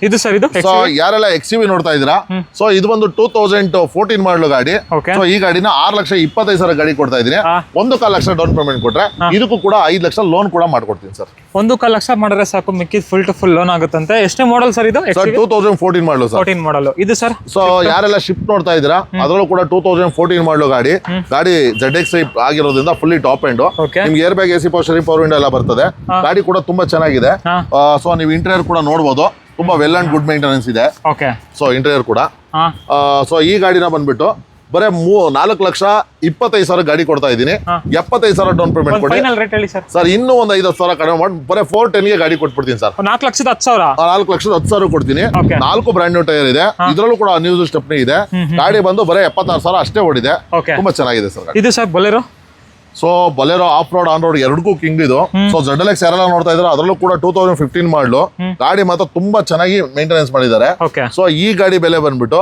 [SPEAKER 2] ಇದು ಸರ್ ಇದು
[SPEAKER 1] ಸೊ ಯಾರೆಲ್ಲ XUV ನೋಡ್ತಾ ಇದ್ದೀರಾ, ಸೊ ಇದು ಬಂದು 2014 ಮಾಡಲು ಗಾಡಿ. ಸೊ ಈ ಗಾಡಿನ 6,25,000 ಗಾಡಿ ಕೊಡ್ತಾ ಇದ್ದೀನಿ. 1.25 ಲಕ್ಷ ಡೌನ್ ಪೇಮೆಂಟ್ ಕೊಟ್ರೆ ಇದಕ್ಕೂ ಕೂಡ 5 ಲಕ್ಷ ಲೋನ್ ಕೂಡ ಮಾಡ್ಕೊಡ್ತೀನಿ ಸರ್.
[SPEAKER 2] 1.25 ಲಕ್ಷ ಮಾಡಿದ್ರೆ ಸಾಕು, ಮಿಕ್ಕಿದ್ ಫುಲ್ ಟು ಫುಲ್ ಲೋನ್ ಆಗುತ್ತಂತೆ. ಎಷ್ಟೇ ಮಾಡಲ್ ಸರ್ ಇದು?
[SPEAKER 1] ಸರ್ 2014 ಮಾಡಲು ಸರ್.
[SPEAKER 2] 14 ಮಾಡಲ್ ಇದು ಸರ್.
[SPEAKER 1] ಸೊ ಯಾರೆಲ್ಲ ಶಿಫ್ಟ್ ನೋಡ್ತಾ ಇದ್ದೀರಾ, ಅದರಲ್ಲೂ ಕೂಡ 2014 ಮಾಡಲು ಗಾಡಿ. ಗಾಡಿ ZX ಆಗಿರೋದ್ರಿಂದ ಫುಲ್ಲಿ ಟಾಪ್ ಎಂಡ್, ನಿಮ್ಗೆ air bag, AC power steering, power window ಎಲ್ಲ ಬರ್ತದೆ. ಗಾಡಿ ಕೂಡ ತುಂಬಾ ಚೆನ್ನಾಗಿದೆ. ಸೊ ನೀವು ಇಂಟೀರಿಯರ್ ಕೂಡ ನೋಡಬಹುದು, ತುಂಬಾ ವೆಲ್ ಅಂಡ್ ಗುಡ್ ಮೇಂಟೆನೆನ್ಸ್ ಇದೆ. ಸೊ ಇಂಟೀರಿಯರ್ ಕೂಡ. ಸೊ ಈ ಗಾಡಿನ ಬಂದ್ಬಿಟ್ಟು ಬರೇ 4,25,000 ಗಾಡಿ ಕೊಡ್ತಾ ಇದ್ದೀನಿ. 75,000 ಡೌನ್ ಪೇಮೆಂಟ್ ಕೊಡಿ ಸರ್. ಇನ್ನೂ ಒಂದು 5,000 ಕಡಿಮೆ ಮಾಡಿ ಬರೇ 410 ಗೆ ಗಾಡಿ ಕೊಟ್ಬಿಡ್ತೀನಿ ಸರ್.
[SPEAKER 2] 4,10,000
[SPEAKER 1] 4,10,000 ಕೊಡ್ತೀನಿ. 4 ಬ್ರ್ಯಾಂಡ್ ನ್ಯೂ ಟೈರ್ ಇದೆ, ಇದರಲ್ಲೂ ಕೂಡ ನ್ಯೂಸ್ ಸ್ಟೆಪ್ನಿ ಇದೆ. ಗಾಡಿ ಬಂದು ಬರೇ 76,000 ಅಷ್ಟೇ ಓಡಿದೆ. ತುಂಬಾ ಚೆನ್ನಾಗಿದೆ ಸರ್.
[SPEAKER 2] ಇದು sir Bolero.
[SPEAKER 1] So Bolero of road on road ಎರಡಕ್ಕೂ ಕಿಂಗ್ ಇದು. ಸೊ ZLX ಯಾರೆಲ್ಲ ನೋಡ್ತಾ ಇದ್ದಾರೆ, ಅದರಲ್ಲೂ ಕೂಡ 2015 ಮಾಡಲು ಗಾಡಿ ಮಾತ್ರ ತುಂಬಾ ಚೆನ್ನಾಗಿ ಮೇಂಟೆನೆನ್ಸ್ ಮಾಡಿದ್ದಾರೆ. ಸೊ ಈ ಗಾಡಿ ಬೆಲೆ ಬಂದ್ಬಿಟ್ಟು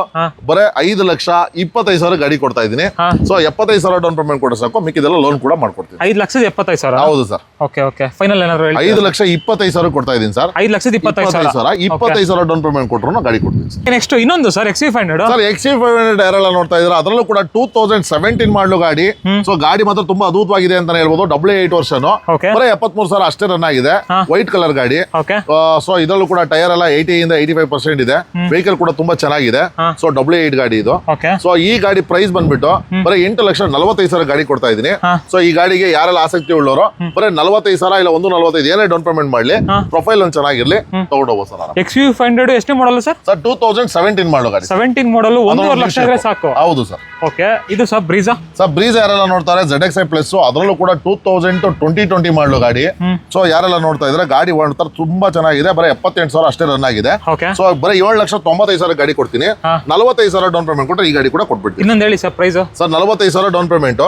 [SPEAKER 1] ಬರೇ 5,25,000 ಗಾಡಿ ಕೊಡ್ತಾ ಇದ್ದೀನಿ. ಸೊ 75,000 ಡೌನ್ ಪೇಮೆಂಟ್ ಕೊಟ್ಟರೆ ಸಾಕು, ಮಿಕ್ಕಿದೆಲ್ಲ ಲೋನ್ ಕೂಡ ಮಾಡ್ಕೊಡ್ತೀನಿ.
[SPEAKER 2] 5,75,000.
[SPEAKER 1] ಹೌದು ಸರ್.
[SPEAKER 2] ಓಕೆ ಓಕೆ ಫೈನಲ್ ಏನಾದ್ರು
[SPEAKER 1] 5,25,000 ಕೊಡ್ತಾ ಇದ್ದೀನಿ ಸರ್.
[SPEAKER 2] 5,25,000
[SPEAKER 1] 25,000 ಡೌನ್ ಪೇಮೆಂಟ್ ಕೊಟ್ಟರು ಗಾಡಿ ಕೊಡ್ತೀನಿ ಸರ್.
[SPEAKER 2] ನೆಕ್ಸ್ಟ್ ಇನ್ನೊಂದು ಸರ್ XV500.
[SPEAKER 1] ಸರ್ XV500 ಯಾರೆಲ್ಲ ನೋಡ್ತಾ ಇದ್ದಾರೆ, ಅದರಲ್ಲೂ ಕೂಡ 2017 ಮಾಡಲು ಗಾಡಿ. ಸೊ ಗಾಡಿ ಮಾತ್ರ ತುಂಬಾ ಅದ್ಭುತವಾಗಿದೆ ಅಂತಾನೆ ಹೇಳ್ಬೋದು. 8 ವರ್ಷ ಬರೀ 73,000 ಅಷ್ಟೇ ರನ್ ಆಗಿದೆ. ವೈಟ್ ಕಲರ್ ಗಾಡಿ. ಸೊ ಇದರಲ್ಲೂ ಕೂಡ ಟೈರ್ ಎಲ್ಲ 80 ಇಂದ 85% ಇದೆ. ವೆಹಿಕಲ್ ಕೂಡ ತುಂಬಾ ಚೆನ್ನಾಗಿದೆ. ಸೊ 8 ಗಾಡಿ ಇದು. ಸೊ ಈ ಗಾಡಿ ಪ್ರೈಸ್ ಬಂದ್ಬಿಟ್ಟು ಬರೀ 8,45,000 ಗಾಡಿ ಕೊಡ್ತಾ ಇದ್ದೀನಿ. ಸೊ ಈ ಗಾಡಿಗೆ ಯಾರೆಲ್ಲ ಆಸಕ್ತಿ ಉಳ್ಳವರು ಬರೀ 45,000 ಇಲ್ಲ 1,45,000 ಏನೇ ಡೌನ್ ಪೇಮೆಂಟ್ ಮಾಡ್ಲಿ, ಪ್ರೊಫೈಲ್ ಒಂದು ಚೆನ್ನಾಗಿರ್ಲಿ, ತಗೊಂಡೋಗ್ಬೋದು ಸರ್.
[SPEAKER 2] XV500 ಎಷ್ಟೇ ಮಾಡಲ್ ಸರ್?
[SPEAKER 1] ಸರ್ 2017 ಮಾಡಲು ಗಾಡಿ.
[SPEAKER 2] 17 ಮಾಡಲು 1.5 ಲಕ್ಷ ಇದ್ರೆ ಸಾಕು.
[SPEAKER 1] ಹೌದು ಸರ್.
[SPEAKER 2] ಓಕೆ ಇದು ಸರ್ ಬ್ರೀಜಾ.
[SPEAKER 1] ಸರ್ ಬ್ರೀಜಾ ಯಾರೆಲ್ಲ ನೋಡ್ತಾರೆ, ZXi ಪ್ಲಸ್, ಅದರಲ್ಲೂ ಕೂಡ 2020 ಮಾಡಲು ಗಾಡಿ. ಸೊ ಯಾರೆಲ್ಲ ನೋಡ್ತಾ ಇದ್ರೆ ಗಾಡಿ ಮಾಡ್ತಾರೆ, ತುಂಬಾ ಚೆನ್ನಾಗಿದೆ. ಬರೀ 78,000 ಅಷ್ಟೇ ರನ್ ಆಗಿದೆ. ಸೊ ಬರೀ 7,95,000 ಗಾಡಿ ಕೊಡ್ತೀನಿ. 45,000 ಡೌನ್ ಪೇಮೆಂಟ್ ಕೊಟ್ಟರೆ ಈ ಗಾಡಿ ಕೂಡ ಕೊಟ್ಬಿಡ್ತೀನಿ.
[SPEAKER 2] ಇನ್ನೊಂದು ಹೇಳಿ sir price.
[SPEAKER 1] Sir 45,000 down payment,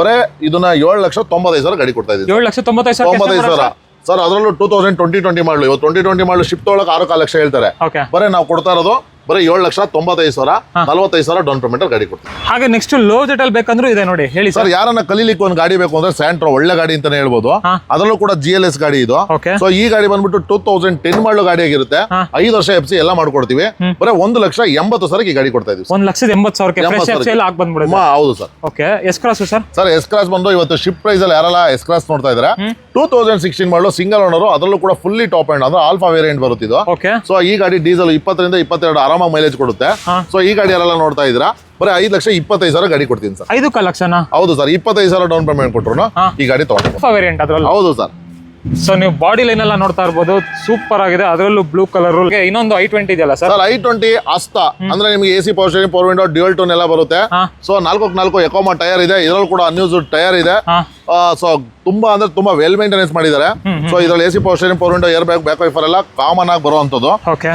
[SPEAKER 1] ಬರೀ ಇದನ್ನ 7,95,000 ಗಾಡಿ ಕೊಡ್ತಾ ಇದ್ದೀನಿ.
[SPEAKER 2] 7,95,000
[SPEAKER 1] ಸರ್. ಅದರಲ್ಲೂ 2020 ಮಾಡಲು, ಇವತ್ತು 2020 ಮಾಡಲು ಶಿಫ್ಟ್ ಒಳಗೆ 6 ಲಕ್ಷ ಹೇಳ್ತಾರೆ. ಬರೀ ನಾವು ಕೊಡ್ತಾ ಇರೋದು ಬರೀ 7,95,000, 45,000 ಡೌನ್ ಪೇಮೆಂಟ್ ಗಾಡಿ ಕೊಡ್ತೀವಿ.
[SPEAKER 2] ಹಾಗೆ ನೆಕ್ಸ್ಟ್ ಲೋ ಬಜೆಟ್ ಅಲ್ಲಿ ಬೇಕಂದ್ರೂ ಇದೆ ನೋಡಿ, ಹೇಳಿ
[SPEAKER 1] ಸರ್. ಯಾರನ್ನ ಕಲೀಲಿಕ್ಕೆ ಒಂದು ಗಾಡಿ ಬೇಕು ಅಂದ್ರೆ ಸ್ಯಾಂಟ್ರೋ ಒಳ್ಳೆ ಗಾಡಿ ಅಂತಾನೆ ಹೇಳ್ಬೋದು. ಅದರಲ್ಲೂ ಕೂಡ GLS ಗಾಡಿ ಇದು. ಸೊ ಈ ಗಾಡಿ ಬಂದ್ಬಿಟ್ಟು 2010 ಮಾಡಲು ಗಾಡಿ ಆಗಿರುತ್ತೆ. 5 ವರ್ಷ FC ಎಲ್ಲ ಮಾಡ್ಕೊಡ್ತೀವಿ. ಬರೀ 1,80,000 ಈ ಗಾಡಿ ಕೊಡ್ತಾ ಇದೀವಿ.
[SPEAKER 2] 1,80,000
[SPEAKER 1] ಹೌದು sir.
[SPEAKER 2] Okay S cross sir.
[SPEAKER 1] Sir S cross ಬಂದು ಇವತ್ತು ಶಿಫ್ಟ್ ಪ್ರೈಸ್ ಅಲ್ಲಿ ಯಾರೆಲ್ಲ ಎಸ್ ಕ್ರಾಸ್ ನೋಡ್ತಾ ಇದ್ದಾರೆ, 2016 ಮಾಡಲು ಸಿಂಗಲ್ ಓನರ್, ಅದರಲ್ಲೂ ಕೂಡ ಫುಲ್ಲಿ ಟಾಪ್ ಎಂಡ್ ಅಂದ್ರೆ ಆಲ್ಫಾ ವೇರಿಯಂಟ್ ಬರುತ್ತಿದ್ದು. ಸೊ ಈ ಗಾಡಿ ಡೀಸೆಲ್ 20 ರಿಂದ 22 ಆರಾಮಾಗಿ ಮೈಲೇಜ್ ಕೊಡುತ್ತೆ. ಸೊ ಈ ಗಾಡಿ ಯಾರೆಲ್ಲ ನೋಡ್ತಾ ಇದ್ದೀರಾ, ಬರೀ 5,25,000 ಗಾಡಿ ಕೊಡ್ತೀನಿ ಸರ್.
[SPEAKER 2] 5 ಲಕ್ಷನಾ?
[SPEAKER 1] ಹೌದು ಸರ್. 25,000 ಡೌನ್ ಪೇಮೆಂಟ್ ಕೊಟ್ಟರು ಈ ಗಾಡಿ ತಗೊಂಡು. ಹೌದು ಸರ್.
[SPEAKER 2] ಸೊ ನೀವು ಬಾಡಿ ಲೈನ್ ಎಲ್ಲ ನೋಡ್ತಾ ಇರ್ಬೋದು, ಸೂಪರ್ ಆಗಿದೆ. ಅದರಲ್ಲೂ ಬ್ಲೂ ಕಲರ್. ಇನ್ನೊಂದು i20 ಇದೆಯಲ್ಲ ಸರ್.
[SPEAKER 1] 520 ಆಸ್ತಾ ಅಂದ್ರೆ ನಿಮಗೆ AC power steering, power window, dual tone ಎಲ್ಲ ಬರುತ್ತೆ. ಸೊ 4x4 ಎಕೋಮಾ ಟೈರ್ ಇದೆ. ಇದರಲ್ಲೂ ಕೂಡ ಅನ್ಯೂಸ್ಡ್ ಟೈರ್ ಇದೆ. ಸೊ ತುಂಬಾ ಅಂದ್ರೆ ತುಂಬಾ ವೆಲ್ ಮೇಂಟೆನೆನ್ಸ್ ಮಾಡಿದ್ದಾರೆ. ಸೊ ಇದರಲ್ಲಿ AC power steering, power window, air bag, back wiper ಎಲ್ಲ ಕಾಮನ್ ಆಗಿ ಬರುವಂತದ್ದು.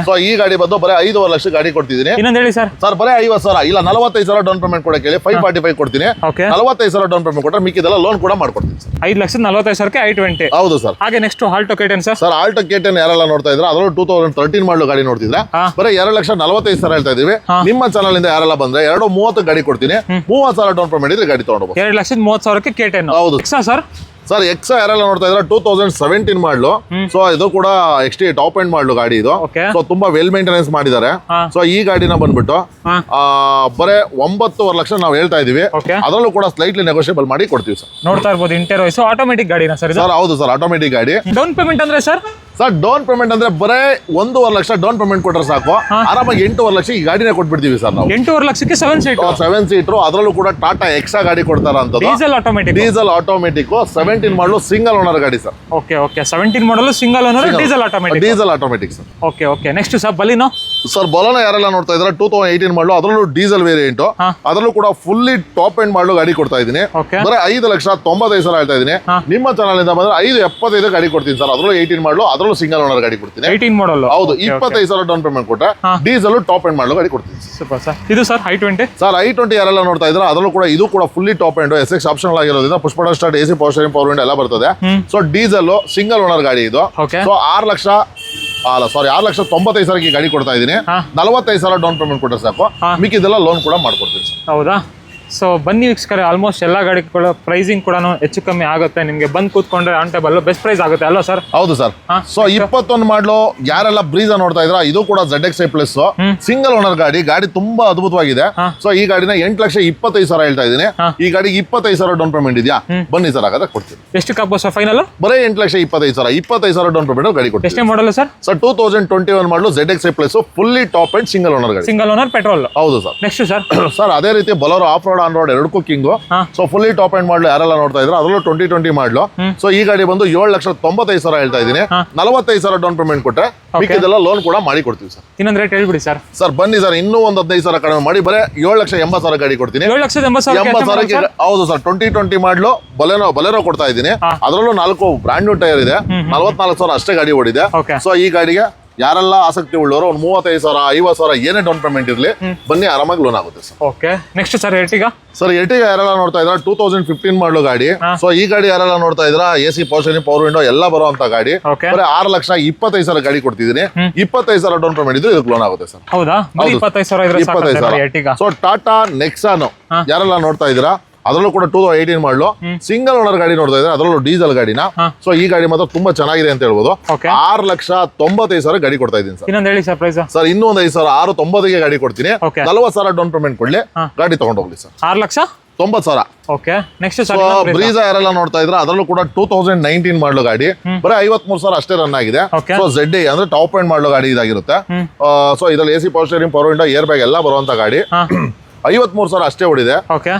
[SPEAKER 1] ಸೊ ಈ ಗಾಡಿ ಬಂದು ಬರೀ 5.5 ಲಕ್ಷ ಗಾಡಿ ಕೊಡ್ತಿದ್ದೀನಿ.
[SPEAKER 2] ಹೇಳಿ ಸರ್.
[SPEAKER 1] ಸರ್ ಬರೀ 50,000 ಇಲ್ಲ 45,000 ಡೌನ್ ಪೇಮೆಂಟ್ ಕೊಡಕ್ಕೆ ಹೇಳಿ 545 ಕೊಡ್ತೀನಿ. 45,000 ಡೌನ್ ಪೇಮೆಂಟ್ ಕೊಟ್ಟರೆ ಮಿಕ್ಕಿದೆಲ್ಲ ಲೋನ್ ಕೂಡ ಮಾಡ್ಕೊಡ್ತೀನಿ ಸರ್.
[SPEAKER 2] 5,45,000 i20.
[SPEAKER 1] ಹೌದು ಸರ್.
[SPEAKER 2] ಹಾಗೆ next Alto K10 sir.
[SPEAKER 1] Sir Alto K10 ಯಾರೆಲ್ಲ ನೋಡ್ತಾ ಇದ್ರೆ, ಅದರಲ್ಲೂ 2013 ಮಾಡಲು ಗಾಡಿ ನೋಡ್ತಿದ್ರೆ ಬರೀ 2,45,000 ಹೇಳ್ತಾ ಇದೀವಿ. ನಿಮ್ಮ ಚಾನಲ್ ಇಂದ ಯಾರೆಲ್ಲ ಬಂದ್ರೆ 2,30,000 ಗಾಡಿ ಕೊಡ್ತೀನಿ. 30,000 ಡೌನ್ ಪೇಮೆಂಟ್ ಇದ್ರೆ ಗಾಡಿ ತಗೊಂಡು
[SPEAKER 2] 2,30,000 K10.
[SPEAKER 1] ಹೌದು
[SPEAKER 2] ಸರ್.
[SPEAKER 1] ಸರ್ ಎಕ್ಸಾ ಯಾರೆಲ್ಲ ನೋಡ್ತಾ ಇದ್ರೆ 2017 ಮಾಡಲು. ಸೊ ಇದು ಕೂಡ XT ಟಾಪ್ ಎಂಡ್ ಮಾಡಲು ಗಾಡಿ ಇದು. ಸೊ ತುಂಬಾ ವೆಲ್ ಮೇಂಟೆನೆನ್ಸ್ ಮಾಡಿದ್ದಾರೆ. ಸೊ ಈ ಗಾಡಿನ ಬಂದ್ಬಿಟ್ಟು ಬರೇ 9.5 ಲಕ್ಷ ನಾವು ಹೇಳ್ತಾ ಇದೀವಿ. ಅದರಲ್ಲೂ ಕೂಡ ಸ್ಲೈಟ್ಲಿ ನೆಗೋಷಿಯಬಲ್ ಮಾಡಿ ಕೊಡ್ತೀವಿ ಸರ್.
[SPEAKER 2] ನೋಡ್ತಾ ಇರ್ಬೋದು ಇಂಟೀರಿಯರ್ ಆಟೋಮೆಟಿಕ್ ಗಾಡಿನ ಸರ್.
[SPEAKER 1] ಸರ್ ಹೌದು ಸರ್, ಆಟೋಮೆಟಿಕ್ ಗಾಡಿ.
[SPEAKER 2] ಡೌನ್ ಪೇಮೆಂಟ್ ಅಂದ್ರೆ ಸರ್
[SPEAKER 1] ಡೌನ್ ಪೇಮೆಂಟ್ ಅಂದ್ರೆ ಬರೇ 1.5 ಲಕ್ಷ ಡೌನ್ ಪೇಮೆಂಟ್ ಕೊಟ್ಟರೆ ಸಾಕು, ಆರಾಮಾಗಿ 8.5 ಲಕ್ಷ ಈ ಗಾಡಿನೇ ಕೊಟ್ಬಿಡ್ತೀವಿ ಸರ್ ನಾವು.
[SPEAKER 2] 8.5 ಲಕ್ಷಕ್ಕೆ 7 ಸೀಟರ್.
[SPEAKER 1] ಅದರಲ್ಲೂ ಕೂಡ ಟಾಟಾ ಎಕ್ಸಾ ಗಾಡಿ ಕೊಡ್ತಾರ ಅಂತ. Diesel automatic 17 model single owner ಗಾಡಿ sir.
[SPEAKER 2] Okay 17 model single owner diesel
[SPEAKER 1] automatic sir.
[SPEAKER 2] Okay next sir Baleno.
[SPEAKER 1] Sir Baleno ಯಾರೆಲ್ಲ ನೋಡ್ತಾ ಇದ್ರೆ 2018 ಮಾಡಲು, ಅದರಲ್ಲೂ ಡೀಸೆಲ್ ವೇರಿಯಂಟ್, ಅದರಲ್ಲೂ ಕೂಡ ಫುಲ್ಲಿ ಟಾಪ್ ಎಂಡ್ ಮಾಡಲು ಗಾಡಿ ಕೊಡ್ತಾ ಇದ್ದೀನಿ. ಬರೀ 5,95,000 ಹೇಳ್ತಾ ಇದ್ದೀನಿ. ನಿಮ್ಮ ಚಾನಲ್ ಇಂದ ಬಂದ್ರೆ 5.75 ಗಾಡಿ ಕೊಡ್ತೀನಿ ಸರ್. ಅದರಲ್ಲೂ 18 ಮಾಡಲು, ಅದರಲ್ಲೂ ಅದರಲ್ಲೂ ಸಿಂಗಲ್ ಓನರ್ ಗಾಡಿ ಕೊಡ್ತೀನಿ.
[SPEAKER 2] 18 ಮಾಡಲ್.
[SPEAKER 1] ಹೌದು, 25,000 ಡೌನ್ ಪೇಮೆಂಟ್ ಕೊಟ್ಟರೆ ಡೀಸೆಲ್ ಟಾಪ್ ಎಂಡ್ ಮಾಡಲು ಗಾಡಿ ಕೊಡ್ತೀನಿ.
[SPEAKER 2] Super sir. ಇದು ಸರ್ i20.
[SPEAKER 1] ಸರ್ i20 ಯಾರೆಲ್ಲ ನೋಡ್ತಾ ಇದ್ರೆ ಅದರಲ್ಲೂ ಕೂಡ ಇದು ಕೂಡ fully top end SX optional ಆಗಿರೋದ್ರಿಂದ push start AC power steering power window ಎಲ್ಲ ಬರ್ತದೆ. ಸೊ ಡೀಸೆಲ್ ಸಿಂಗಲ್ ಓನರ್ ಗಾಡಿ ಇದು. ಸೊ 6,95,000 ಗಾಡಿ ಕೊಡ್ತಾ ಇದೀನಿ. 45,000 ಡೌನ್ ಪೇಮೆಂಟ್ ಕೊಟ್ಟರೆ ಸಾಕು, ಮಿಕ್ಕಿದೆಲ್ಲ ಲೋನ್ ಕೂಡ ಮಾಡ್ಕೊಡ್ತೀನಿ ಸರ್.
[SPEAKER 2] ಹೌದಾ? ಸೊ ಬನ್ನಿ ವೀಕ್ಷಕರೇ, ಆಲ್ಮೋಸ್ಟ್ ಎಲ್ಲ ಗಾಡಿಗಳ ಪ್ರೈಸಿಂಗ್ ಕೂಡ ಹೆಚ್ಚು ಕಮ್ಮಿ ಆಗುತ್ತೆ. ನಿಮಗೆ ಬಂದು ಕೂತ್ಕೊಂಡ್ರೆ ಆನ್ ಟೇಬಲ್ ಬೆಸ್ಟ್ ಪ್ರೈಸ್ ಆಗುತ್ತೆ ಅಲ್ವಾ ಸರ್?
[SPEAKER 1] ಹೌದು ಸರ್. ಸೊ 21 ಮಾಡಲು ಯಾರೆಲ್ಲ ಬ್ರೀಜಾ ನೋಡ್ತಾ ಇದ್ರ, ಇದು ಕೂಡ ZXi ಪ್ಲಸ್ ಸಿಂಗಲ್ ಓನರ್ ಗಾಡಿ ತುಂಬಾ ಅದ್ಭುತವಾಗಿದೆ. ಸೊ ಈ ಗಾಡಿನ 8,25,000 ಹೇಳ್ತಾ ಇದೀನಿ. ಈ ಗಾಡಿಗೆ 25,000 ಡೌನ್ ಪೇಮೆಂಟ್ ಇದೆಯಾ? ಬನ್ನಿ ಸರ್, ಹಾಗಾದ್ರೆ ಕೊಡ್ತೀನಿ.
[SPEAKER 2] ಎಷ್ಟು ಆಗ್ಬೋದು ಸರ್ ಫೈನಲ್?
[SPEAKER 1] ಬರೀ 8,25,000, 25,000 ಡೌನ್ ಪೇಮೆಂಟ್ ಗಾಡಿ ಕೊಡ್ತೀನಿ.
[SPEAKER 2] ಎಷ್ಟೇ ಮಾಡಲ್ಲ sir?
[SPEAKER 1] Sir 2021 model ZXi plus fully top end single owner ಗಾಡಿ.
[SPEAKER 2] Single owner petrol.
[SPEAKER 1] ಹೌದು ಸರ್.
[SPEAKER 2] Next sir?
[SPEAKER 1] ಸರ್ ಅದೇ ರೀತಿ Bolero off road on road ಎರಡಕ್ಕೂ king. So fully top end model ಯಾರೆಲ್ಲ ನೋಡ್ತಾ ಇದ್ರು ಅದರಲ್ಲೂ 2020 ಮಾಡಲು. ಸೊ ಈ ಗಾಡಿ ಬಂದು 7,95,000 ಹೇಳ್ತಾ ಇದೀನಿ. 45,000 ಡೌನ್ ಪೇಮೆಂಟ್ ಕೊಟ್ಟರೆ ಮಿಕ್ಕಿದೆಲ್ಲ ಲೋನ್ ಕೂಡ ಮಾಡಿ ಕೊಡ್ತೀವಿ ಸರ್.
[SPEAKER 2] ಇನ್ನೊಂದು ರೇಟ್ ಹೇಳ್ಬಿಡಿ ಸರ್.
[SPEAKER 1] ಸರ್ ಬನ್ನಿ ಸರ್, ಇನ್ನೂ ಒಂದು 15,000 ಕಡಿಮೆ ಮಾಡಿ ಬರೀ 7,80,000 ಗಾಡಿ ಕೊಡ್ತೀನಿ.
[SPEAKER 2] 7,80,000.
[SPEAKER 1] ಹೌದು ಸರ್. 2020 ಮಾಡಲು ಬೊಲೆರೋ ಕೊಡ್ತಾ ಇದ್ದೀನಿ. ಅದರಲ್ಲೂ 4 ಬ್ರಾಂಡ್ ನ್ಯೂ ಟೈರ್ ಇದೆ. 44,000 ಅಷ್ಟೇ ಗಾಡಿ ಓಡಿದೆ. ಸೊ ಈ ಗಾಡಿಗೆ ಯಾರೆಲ್ಲ ಆಸಕ್ತಿ ಉಳ್ಳವರು ಒಂದು 35,000 50,000 ಏನೇ ಡೌನ್ ಪೇಮೆಂಟ್ ಇರಲಿ, ಬನ್ನಿ ಆರಾಮಾಗಿ ಲೋನ್ ಆಗುತ್ತೆ sir.
[SPEAKER 2] Okay. Next sir Ertiga.
[SPEAKER 1] Sir Ertiga ಯಾರೆಲ್ಲ ನೋಡ್ತಾ ಇದ್ರ 2015 ಮಾಡಲು ಗಾಡಿ. ಸೊ ಈ ಗಾಡಿ ಯಾರೆಲ್ಲ ನೋಡ್ತಾ ಇದ್ರ AC power steering power window ಎಲ್ಲ ಬರುವಂತ ಗಾಡಿ. ಬರೀ 6,25,000 ಗಾಡಿ ಕೊಡ್ತಿದ್ದೀನಿ. 25,000 ಡೌನ್ ಪೇಮೆಂಟ್ ಇದ್ರೆ ಇದಕ್ಕೆ ಲೋನ್ ಆಗುತ್ತೆ ಸರ್.
[SPEAKER 2] ಹೌದಾ? 25,000.
[SPEAKER 1] ಸೊ ಟಾಟಾ ನೆಕ್ಸಾನ್ ಯಾರೆಲ್ಲ ನೋಡ್ತಾ ಇದ್ದೀರಾ ಅದರಲ್ಲೂ ಕೂಡ 2018 ಮಾಡಲು ಸಿಂಗಲ್ ಓನರ್ ಗಾಡಿ ನೋಡ್ತಾ ಇದ್ದಾರೆ, ಅದರಲ್ಲೂ ಡೀಸೆಲ್ ಗಾಡಿನ. ಸೊ ಈ ಗಾಡಿ ಮಾತ್ರ ತುಂಬಾ ಚೆನ್ನಾಗಿದೆ ಅಂತ ಹೇಳ್ಬೋದು. 6,95,000 ಗಾಡಿ ಕೊಡ್ತಾ ಇದ್ದೀನಿ ಸರ್.
[SPEAKER 2] ಇನ್ನೊಂದು ಹೇಳಿ ಸರ್ ಪ್ರೈಸ್.
[SPEAKER 1] ಸರ್ ಇನ್ನೂ ಒಂದು 5,690 ಗಾಡಿ ಕೊಡ್ತೀನಿ. 40,000 ಡೌನ್ ಪೇಮೆಂಟ್ ಕೊಡ್ಲಿ, ಗಾಡಿ ತಗೊಂಡು ಹೋಗ್ಲಿ sir. 6,90,000.
[SPEAKER 2] Okay. Next sir
[SPEAKER 1] Brezza ಯಾರೆಲ್ಲ ನೋಡ್ತಾ ಇದ್ರೆ ಅದರಲ್ಲೂ ಕೂಡ 2019 ಮಾಡಲು ಗಾಡಿ ಬರೀ 53,000 ಅಷ್ಟೇ ರನ್ ಆಗಿದೆ. ಸೊ ZI ಅಂದ್ರೆ ಟಾಪ್ ಎಂಡ್ ಮಾಡಲು ಗಾಡಿ ಇದಾಗಿರುತ್ತೆ. ಸೊ ಇದರಲ್ಲಿ AC power steering power window air bag ಎಲ್ಲ ಬರುವಂತ ಗಾಡಿ. 53,000 ಅಷ್ಟೇ ಓಡಿದೆ.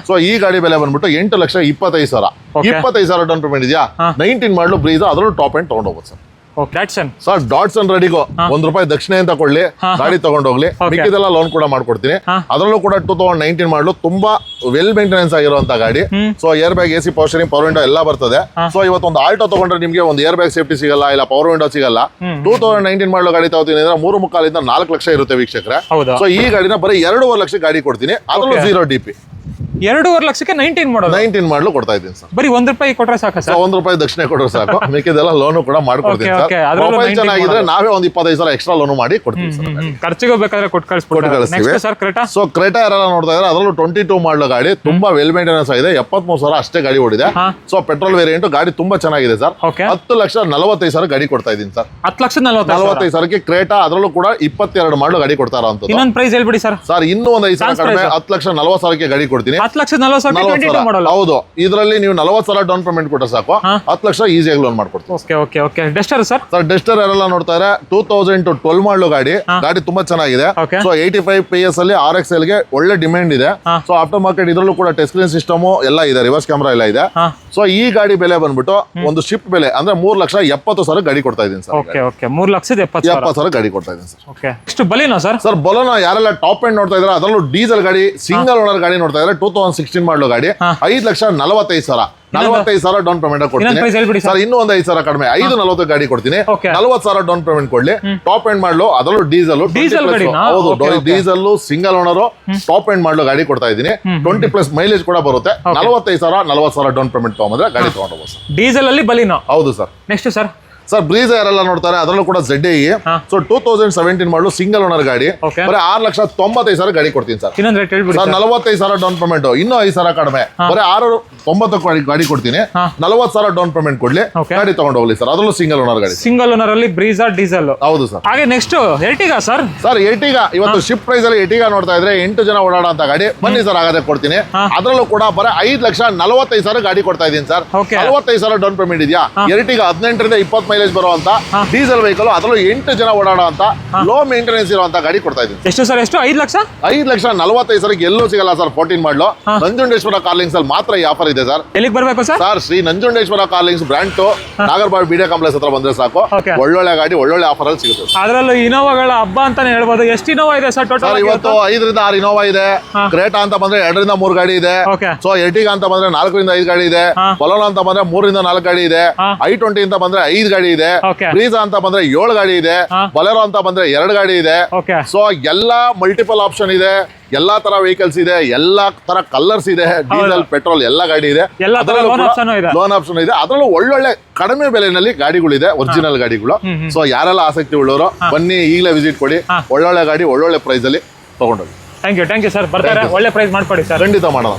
[SPEAKER 1] ಸೊ ಈ ಗಾಡಿ ಬೆಲೆ ಬಂದ್ಬಿಟ್ಟು 8,25,000. 25,000 ಡೌನ್ ಪೇಮೆಂಟ್ ಇದೆಯಾ? 19 ಮಾಡಲು ಬ್ರೀಜಾ ಅದರಲ್ಲೂ ಟಾಪ್ ಎಂಡ್ ತಗೊಂಡು ಹೋಗ್ಬೋದು ಸರ್. ಸರ್ ಡಾಟ್ಸನ್ ರೆಡಿಗೋ ₹1 ದಕ್ಷಿಣೆ ಅಂತ ಕೊಡ್ಲಿ, ಗಾಡಿ ತಗೊಂಡೋಗ್ಲಿ, ಮಿಕ್ಕಿದೆಲ್ಲ ಲೋನ್ ಕೂಡ ಮಾಡ್ಕೊಡ್ತೀನಿ. ಅದರಲ್ಲೂ ಕೂಡ 2019 ಮಾಡಲು ತುಂಬಾ ವೆಲ್ ಮೇಂಟೆನೆನ್ಸ್ ಆಗಿರುವಂತ ಗಾಡಿ. So air bag AC power steering power window ಎಲ್ಲ ಬರ್ತದೆ. ಸೊ ಇವತ್ತೊಂದು ಆಲ್ಟೋ ತಗೊಂಡ್ರೆ ನಿಮ್ಗೆ ಒಂದು ಏರ್ ಬ್ಯಾಗ್ ಸೇಫ್ಟಿ ಸಿಗಲ್ಲ, ಇಲ್ಲ ಪವರ್ ವಿಂಡೋ ಸಿಗಲ್ಲ. 2019 ಮಾಡಲು ಗಾಡಿ ತಗೋತೀನಿ ಅಂದ್ರೆ 3.25 ಇಂದ 4 ಲಕ್ಷ ಇರುತ್ತೆ ವೀಕ್ಷಕರೇ. ಸೊ ಈ ಗಾಡಿನ ಬರೀ 2.5 ಲಕ್ಷ ಗಾಡಿ ಕೊಡ್ತೀನಿ, ಅದರಲ್ಲೂ 0 DP.
[SPEAKER 2] 2.5 ಲಕ್ಷಕ್ಕೆ 19
[SPEAKER 1] ಮಾಡಲು ಕೊಡ್ತಾ ಇದ್ದೀನಿ ಸರ್.
[SPEAKER 2] ಬರೀ ₹1 ಕೊಟ್ರೆ ಸಾಕು ಸರ್.
[SPEAKER 1] ₹1 ದಕ್ಷಿಣೆ ಕೊಟ್ಟರೆ ಸಾಕು, ಮಿಕ್ಕಿದೆಲ್ಲ ಲೋನು ಕೂಡ ಮಾಡ್ಕೊಡ್ತೀನಿ ಸರ್. ಮೊಬೈಲ್ ಚೆನ್ನಾಗಿದ್ರೆ ನಾವೇ ಒಂದು 25,000 ಎಕ್ಸ್ಟ್ರಾ ಲೋನು ಮಾಡಿ ಕೊಡ್ತೀವಿ ಸರ್.
[SPEAKER 2] ಖರ್ಚಿಗೆ ಬೇಕಾದ್ರೆ ಕೊಟ್ಟು ಕಳಿಸ್ತೀವಿ ಸರ್. ಕ್ರೆಟಾ. ಸೊ
[SPEAKER 1] ಕ್ರೆಟಾ ಯಾರೆಲ್ಲ ನೋಡ್ತಾ ಇದ್ರೆ ಅದರಲ್ಲೂ 22 ಮಾಡಲು ಗಾಡಿ ತುಂಬಾ ವೆಲ್ ಮೇಂಟೆನೆನ್ಸ್ ಆಗಿದೆ. 73,000 ಅಷ್ಟೇ ಗಾಡಿ ಓಡಿದೆ. ಸೊ ಪೆಟ್ರೋಲ್ ವೇರಿಯಂಟ್ ಗಾಡಿ ತುಂಬಾ ಚೆನ್ನಾಗಿದೆ ಸರ್. 10,45,000 ಗಾಡಿ ಕೊಡ್ತಾ ಇದ್ದೀನಿ ಸರ್. 10,45,000 ಕ್ರೆಟಾ, ಅದರಲ್ಲೂ ಕೂಡ 22 ಮಾಡಲು ಗಾಡಿ ಕೊಡ್ತಾ ಇರೋಂಥದ್ದು.
[SPEAKER 2] ಇನ್ನೊಂದು ಪ್ರೈಸ್ ಹೇಳ್ಬಿಡಿ ಸರ್.
[SPEAKER 1] ಸರ್ ಇನ್ನೂ ಒಂದು 5,000 ಕಡಿಮೆ 10,40,000 ಗಾಡಿ ಕೊಡ್ತೀನಿ.
[SPEAKER 2] 10,40,000.
[SPEAKER 1] ಹೌದು, ಇದರಲ್ಲಿ ನೀವು 40,000 ಡೌನ್ ಪೇಮೆಂಟ್ ಕೊಟ್ಟರೆ ಸಾಕು, 10 ಲಕ್ಷ ಈಸಿಯಾಗಿ ಲೋನ್ ಮಾಡ್ಕೊಡ್ತೀವಿ.
[SPEAKER 2] Duster sir.
[SPEAKER 1] ಸರ್ ಡೆಸ್ಟರ್ ಯಾರೆಲ್ಲ ನೋಡ್ತಾ ಇದ್ದಾರೆ 2012 ಮಾಡಲು ಗಾಡಿ ತುಂಬಾ ಚೆನ್ನಾಗಿದೆ. ಸೊ 85 PS ಅಲ್ಲಿ RXL ಗೆ ಒಳ್ಳೆ ಡಿಮ್ಯಾಂಡ್ ಇದೆ. ಸೊ ಆಫ್ಟರ್ ಮಾರ್ಕೆಟ್ ಇದರಲ್ಲೂ ಕೂಡ ಟಚ್ ಸ್ಕ್ರೀನ್ ಸಿಸ್ಟಮ್ ಎಲ್ಲ ಇದೆ, ರಿವರ್ಸ್ ಕ್ಯಾಮ್ರಾ ಎಲ್ಲ ಇದೆ. ಸೊ ಈ ಗಾಡಿ ಬೆಲೆ ಬಂದ್ಬಿಟ್ಟು ಒಂದು ಶಿಫ್ಟ್ ಬೆಲೆ ಅಂದ್ರೆ 3,70,000 ಗಾಡಿ ಕೊಡ್ತಾ ಇದ್ದೀನಿ ಸರ್. 3,70,000 ಗಾಡಿ ಕೊಡ್ತಾ ಇದ್ದೀನಿ ಸರ್.
[SPEAKER 2] Baleno sir.
[SPEAKER 1] ಸರ್ ಬೊಲೊನೋ ಯಾರೆಲ್ಲ ಟಾಪ್ ಎಂಡ್ ನೋಡ್ತಾ ಇದ್ದಾರೆ ಅದರಲ್ಲೂ ಡೀಸೆಲ್ ಗಾಡಿ ಸಿಂಗಲ್ ಓನರ್ ಗಾಡಿ ನೋಡ್ತಾ ಇದ್ದಾರೆ 2016 ಮಾಡಲು ಗಾಡಿ 5,45,000. 45,000 ಡೌನ್ ಪೇಮೆಂಟ್ ಕೊಡ್ತೀನಿ ಸರ್. ಇನ್ನೂ ಒಂದು 5,000 ಕಡಿಮೆ 5,40 ಗಾಡಿ ಕೊಡ್ತೀನಿ. 40,000 ಡೌನ್ ಪೇಮೆಂಟ್ ಕೊಡ್ಲಿ, ಟಾಪ್ ಎಂಡ್ ಮಾಡಲು ಅದರಲ್ಲೂ ಡೀಸೆಲ್. ಹೌದು, diesel single owner top end model ಗಾಡಿ ಕೊಡ್ತಾ ಇದ್ದೀನಿ. 20+ ಮೈಲೇಜ್ ಕೂಡ ಬರುತ್ತೆ. 45,000 40,000 ಡೌನ್ ಪೇಮೆಂಟ್ ತಗೊಂಡ್ರೆ ಗಾಡಿ ತಗೊಂಡು ಸರ್.
[SPEAKER 2] ಡೀಸೆಲ್ ಅಲ್ಲಿ ಬಲಿನೋ.
[SPEAKER 1] ಹೌದು sir.
[SPEAKER 2] Next sir.
[SPEAKER 1] Sir Brezza ಯಾರೆಲ್ಲ ನೋಡ್ತಾರೆ ಅದರಲ್ಲೂ ಕೂಡ ZI. ಸೊ 2017 ಮಾಡಲು ಸಿಂಗಲ್ ಓನರ್ ಗಾಡಿ ಬರೀ 6,95,000 ಗಾಡಿ ಕೊಡ್ತೀನಿ ಸರ್. ಸರ್ 45,000 ಡೌನ್ ಪೇಮೆಂಟ್, ಇನ್ನೂ 5,000 ಕಡಿಮೆ ಬರೀ 6,90 ಗಾಡಿ ಕೊಡ್ತೀನಿ. 40,000 ಡೌನ್ ಪೇಮೆಂಟ್ ಕೊಡ್ಲಿ, ಗಾಡಿ ತಗೊಂಡು ಹೋಗ್ಲಿ ಸರ್. ಅದರಲ್ಲೂ ಸಿಂಗಲ್ ಓನರ್ ಗಾಡಿ.
[SPEAKER 2] ಸಿಂಗಲ್ ಓನರ್ ಅಲ್ಲಿ ಬ್ರೀಜಾ ಡೀಸೆಲ್.
[SPEAKER 1] ಹೌದು ಸರ್.
[SPEAKER 2] ಹಾಗೆ next Ertiga sir.
[SPEAKER 1] Sir Ertiga ಇವತ್ತು ಶಿಫ್ಟ್ ಪ್ರೈಸ್ ಅಲ್ಲಿ ಎರ್ಟಿಗಾ ನೋಡ್ತಾ ಇದ್ರೆ 8 ಜನ ಓಡಾಡೋ ಅಂತ ಗಾಡಿ. ಬನ್ನಿ ಸರ್, ಹಾಗಾದ್ರೆ ಕೊಡ್ತೀನಿ. ಅದರಲ್ಲೂ ಕೂಡ ಬರೀ 5,45,000 ಗಾಡಿ ಕೊಡ್ತಾ ಇದ್ದೀನಿ ಸರ್. 45,000 ಡೌನ್ ಪೇಮೆಂಟ್ ಇದೆಯಾ? ಎರ್ಟಿಗಾ 18 ರಿಂದ 20 ಮೈಲೇಜ್ ಬರುವಂತ ಡೀಸೆಲ್ ವೆಹಿಕಲ್, ಅದರಲ್ಲೂ 8 ಜನ ಓಡಾಡುವಂತ ಲೋ ಮೇಂಟೆನೆನ್ಸ್ ಇರುವಂತ ಗಾಡಿ ಕೊಡ್ತಾ ಇದ್ದೀನಿ.
[SPEAKER 2] ಎಷ್ಟು ಸರ್? ಎಷ್ಟು?
[SPEAKER 1] 5,45,000 ಎಲ್ಲೂ ಸಿಗಲ್ಲ ಸರ್. 14 ಮಾಡಲು ನಂಜುಂಡೇಶ್ವರ ಕಾರ್ಲಿಂಗ್ಸ್ ಅಲ್ಲಿ ಮಾತ್ರ ಈ ಆಫರ್ ಇದೆ ಸರ್.
[SPEAKER 2] ಎಲ್ಲಿಗೆ ಬರಬೇಕು sir?
[SPEAKER 1] Sir Shri Nanjundeshwara car links brand Nagarbhavi BDA complex ಹತ್ರ ಬಂದ್ರೆ ಸಾಕು. ಒಳ್ಳೊಳ್ಳೆ ಗಾಡಿ ಒಳ್ಳೊಳ್ಳೆ ಆಫರ್ ಅಲ್ಲಿ ಸಿಗುತ್ತೆ.
[SPEAKER 2] ಅದರಲ್ಲೂ ಇನೋವಾಗಳ ಹಬ್ಬ ಅಂತಾನೆ ಹೇಳ್ಬೋದು. ಎಷ್ಟು ಇನೋವಾ ಇದೆ ಸರ್ ಟೋಟಲ್?
[SPEAKER 1] ಇವತ್ತು 5 ರಿಂದ 6 ಇನೋವಾ ಇದೆ. ಕ್ರೇಟಾ ಅಂತ ಬಂದ್ರೆ 2 ರಿಂದ 3 ಗಾಡಿ ಇದೆ. ಸೊ ಎರ್ಟಿಗಾ ಅಂತ ಬಂದ್ರೆ 4 ರಿಂದ 5 ಗಾಡಿ ಇದೆ. ಬೊಲೊನೋ ಅಂತ ಬಂದ್ರೆ 3 ರಿಂದ 4 ಗಾಡಿ ಇದೆ. i20 ಅಂತ ಬಂದ್ರೆ 5 ಗಾಡಿ ಗಾಡಿ ಇದೆ,
[SPEAKER 2] Okay.
[SPEAKER 1] ಬ್ರೀಜಾ ಅಂತ ಬಂದ್ರೆ 7 ಗಾಡಿ ಇದೆ, ಬೊಲೆರೋ ಅಂತ ಬಂದ್ರೆ 2 ಗಾಡಿ ಇದೆ.
[SPEAKER 2] ಓಕೆ
[SPEAKER 1] ಸೊ ಎಲ್ಲಾ ಮಲ್ಟಿಪಲ್ ಆಪ್ಷನ್ ಇದೆ, ಎಲ್ಲಾ ತರ ವೆಹಿಕಲ್ಸ್ ಇದೆ, ಎಲ್ಲಾ ತರ ಕಲರ್ಸ್ ಇದೆ, ಡೀಸೆಲ್ ಪೆಟ್ರೋಲ್ ಎಲ್ಲ ಗಾಡಿ ಇದೆ,
[SPEAKER 2] ಎಲ್ಲಾ ತರ ಲೋನ್ ಆಪ್ಷನ್ ಇದೆ.
[SPEAKER 1] ಲೋನ್ ಆಪ್ಷನ್ ಇದೆ. ಅದರಲ್ಲೂ ಒಳ್ಳೊಳ್ಳೆ ಕಡಿಮೆ ಬೆಲೆನಲ್ಲಿ ಗಾಡಿಗಳಿದೆ, ಒರಿಜಿನಲ್ ಗಾಡಿಗಳು. ಸೊ ಯಾರೆಲ್ಲ ಆಸಕ್ತಿ ಉಳ್ಳವರು ಬನ್ನಿ, ಈಗಲೇ ವಿಸಿಟ್ ಕೊಡಿ. ಒಳ್ಳೊಳ್ಳೆ ಗಾಡಿ ಒಳ್ಳೊಳ್ಳೆ ಪ್ರೈಸ್ ಅಲ್ಲಿ ತಗೊಂಡೋಗಿ.
[SPEAKER 2] Thank you sir. ಬರ್ತಾರೆ, ಒಳ್ಳೆ ಪ್ರೈಸ್ ಮಾಡ್ಕೊಡಿ ಸರ್.
[SPEAKER 1] ಖಂಡಿತ ಮಾಡೋಣ.